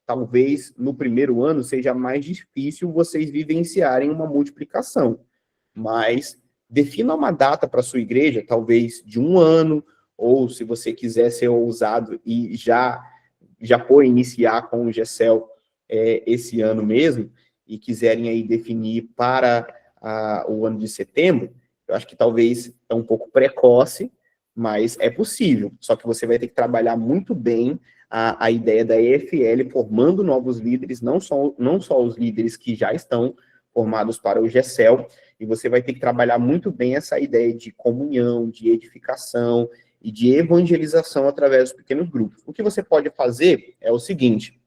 talvez no primeiro ano seja mais difícil vocês vivenciarem uma multiplicação, mas defina uma data para a sua igreja, talvez de 1 ano, ou se você quiser ser ousado e já for iniciar com o GECEL esse ano mesmo, e quiserem aí definir para o ano de setembro, eu acho que talvez é um pouco precoce, mas é possível. Só que você vai ter que trabalhar muito bem a ideia da EFL, formando novos líderes, não só os líderes que já estão formados para o GECEL, e você vai ter que trabalhar muito bem essa ideia de comunhão, de edificação e de evangelização através dos pequenos grupos. O que você pode fazer é o seguinte: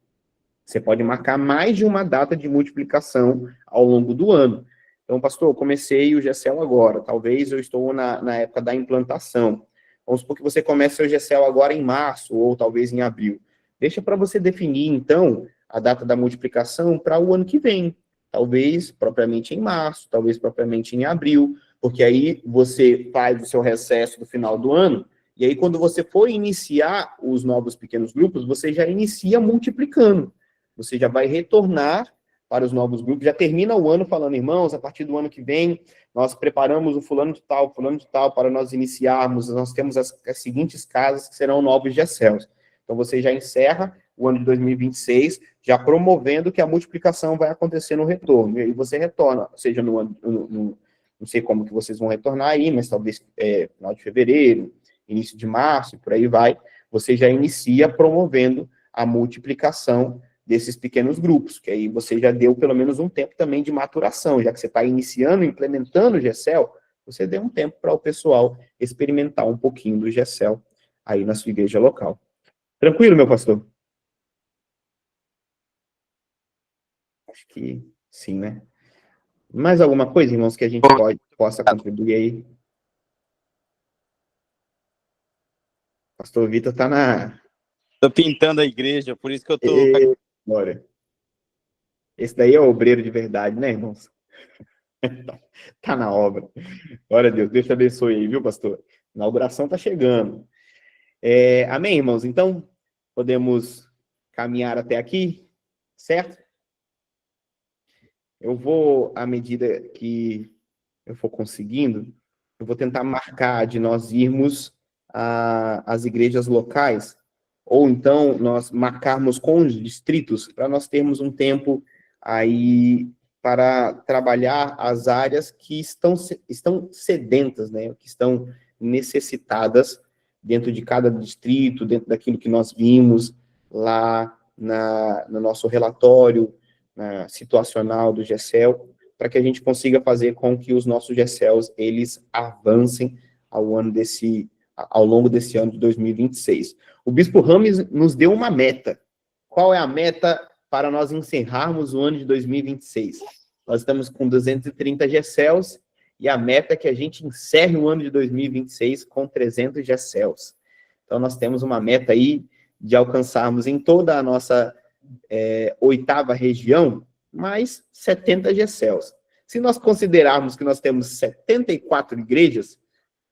você pode marcar mais de uma data de multiplicação ao longo do ano. Então, pastor, eu comecei o GECEL agora, talvez eu estou na época da implantação. Vamos supor que você comece o GECEL agora em março, ou talvez em abril. Deixa para você definir, então, a data da multiplicação para o ano que vem. Talvez propriamente em março, talvez propriamente em abril, porque aí você faz o seu recesso do final do ano, e aí quando você for iniciar os novos pequenos grupos, você já inicia multiplicando. Você já vai retornar para os novos grupos, já termina o ano falando, irmãos, a partir do ano que vem, nós preparamos o fulano de tal, para nós iniciarmos, nós temos as seguintes casas que serão novos GECELs. Então, você já encerra o ano de 2026, já promovendo que a multiplicação vai acontecer no retorno, e aí você retorna, seja no ano, não sei como que vocês vão retornar aí, mas talvez final de fevereiro, início de março, por aí vai, você já inicia promovendo a multiplicação desses pequenos grupos, que aí você já deu pelo menos um tempo também de maturação, já que você está iniciando, implementando o GECEL, você deu um tempo para o pessoal experimentar um pouquinho do GECEL aí na sua igreja local. Tranquilo, meu pastor? Acho que sim, né? Mais alguma coisa, irmãos, que a gente possa contribuir aí? Pastor Vitor está na... Tô pintando a igreja, por isso que eu tô... Bora. Esse daí é o obreiro de verdade, né, irmãos? Tá na obra. Glória a Deus. Deus te abençoe aí, viu, pastor? A inauguração tá chegando. Amém, irmãos? Então, podemos caminhar até aqui, certo? Eu vou, à medida que eu for conseguindo, eu vou tentar marcar de nós irmos às igrejas locais, ou então nós marcarmos com os distritos, para nós termos um tempo aí para trabalhar as áreas que estão sedentas, né, que estão necessitadas dentro de cada distrito, dentro daquilo que nós vimos lá no nosso relatório situacional do GECEL, para que a gente consiga fazer com que os nossos GECELs, eles avancem ao longo desse ano de 2026. O Bispo Rames nos deu uma meta. Qual é a meta para nós encerrarmos o ano de 2026? Nós estamos com 230 GECELs e a meta é que a gente encerre o ano de 2026 com 300 GECELs. Então, nós temos uma meta aí de alcançarmos em toda a nossa 8ª região, mais 70 GECELs. Se nós considerarmos que nós temos 74 igrejas,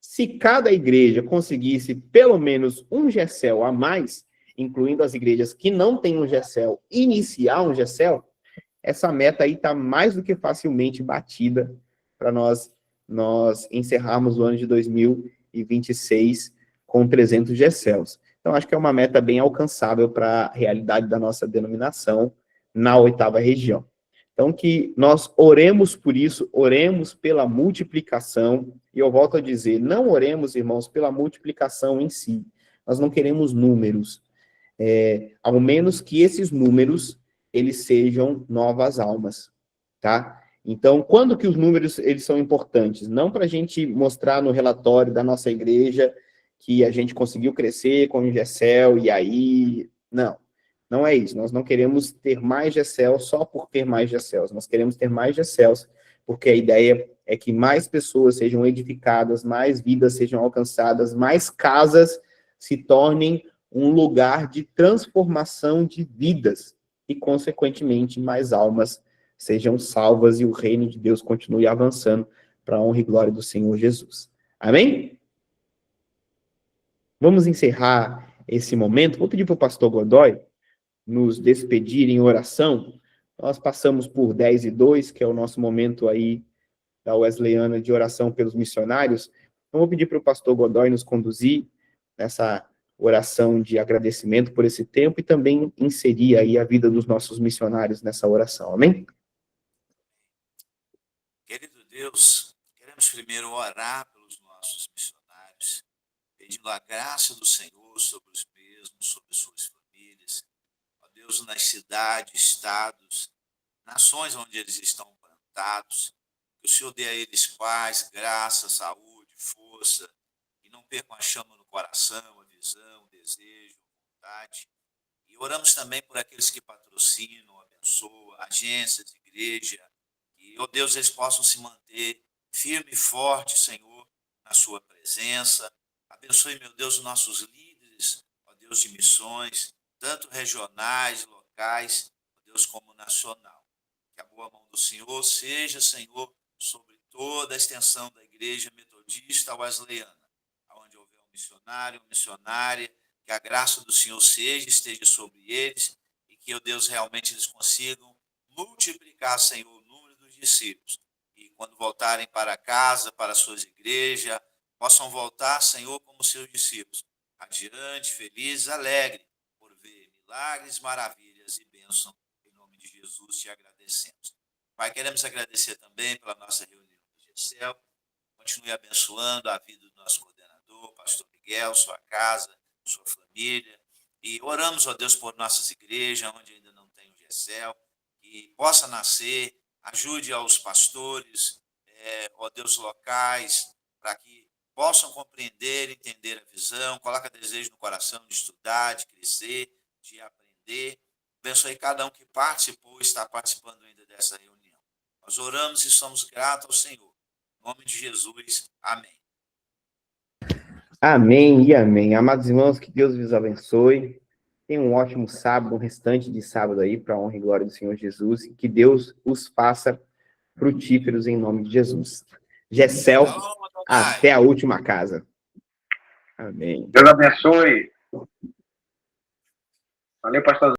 se cada igreja conseguisse pelo menos um GECEL a mais, incluindo as igrejas que não têm um GECEL, iniciar um GECEL, essa meta aí está mais do que facilmente batida para nós encerrarmos o ano de 2026 com 300 GECELs. Então, acho que é uma meta bem alcançável para a realidade da nossa denominação na 8ª região. Então, que nós oremos por isso, oremos pela multiplicação, e eu volto a dizer, não oremos, irmãos, pela multiplicação em si. Nós não queremos números, ao menos que esses números, eles sejam novas almas, tá? Então, quando que os números, eles são importantes? Não para a gente mostrar no relatório da nossa igreja que a gente conseguiu crescer com o GECEL, e aí... Não é isso. Nós não queremos ter mais GECEL só por ter mais GECELs. Nós queremos ter mais GECELs porque a ideia é que mais pessoas sejam edificadas, mais vidas sejam alcançadas, mais casas se tornem um lugar de transformação de vidas e, consequentemente, mais almas sejam salvas e o reino de Deus continue avançando para a honra e glória do Senhor Jesus. Amém? Vamos encerrar esse momento. Vou pedir para o pastor Godoy nos despedir em oração. Nós passamos por 10:02, que é o nosso momento aí da Wesleyana de oração pelos missionários. Então, vou pedir para o pastor Godoy nos conduzir nessa oração de agradecimento por esse tempo e também inserir aí a vida dos nossos missionários nessa oração. Amém? Querido Deus, queremos primeiro orar pelos nossos missionários, pedindo a graça do Senhor sobre os mesmos, sobre suas famílias, ó Deus, nas cidades, estados, nações onde eles estão plantados, que o Senhor dê a eles paz, graça, saúde, força, e não percam a chama no coração, a visão, o desejo, a vontade. E oramos também por aqueles que patrocinam, abençoam, agências, igreja, que, ó Deus, eles possam se manter firme e forte, Senhor, na sua presença. Abençoe, meu Deus, os nossos líderes, ó Deus, de missões, tanto regionais, locais, ó Deus, como nacional. Que a boa mão do Senhor seja, Senhor, sobre toda a extensão da Igreja Metodista Wesleyana, onde houver um missionário, uma missionária, que a graça do Senhor esteja sobre eles e que, ó Deus, realmente eles consigam multiplicar, Senhor, o número dos discípulos. E quando voltarem para casa, para suas igrejas, possam voltar, Senhor, como seus discípulos, radiante, felizes, alegres, por ver milagres, maravilhas e bênção. Em nome de Jesus, te agradecemos. Pai, queremos agradecer também pela nossa reunião do GECEL. Continue abençoando a vida do nosso coordenador, pastor Miguel, sua casa, sua família. E oramos, ó Deus, por nossas igrejas, onde ainda não tem o GECEL, que possa nascer. Ajude aos pastores, ó Deus, locais, para que possam compreender, entender a visão, coloca desejo no coração de estudar, de crescer, de aprender. Abençoe cada um que participou e está participando ainda dessa reunião. Nós oramos e somos gratos ao Senhor. Em nome de Jesus, amém. Amém e amém. Amados irmãos, que Deus vos abençoe. Tenham um ótimo sábado, um restante de sábado aí, para a honra e glória do Senhor Jesus, e que Deus os faça frutíferos em nome de Jesus. Gessel, até a última casa. Amém. Deus abençoe. Valeu, pastor.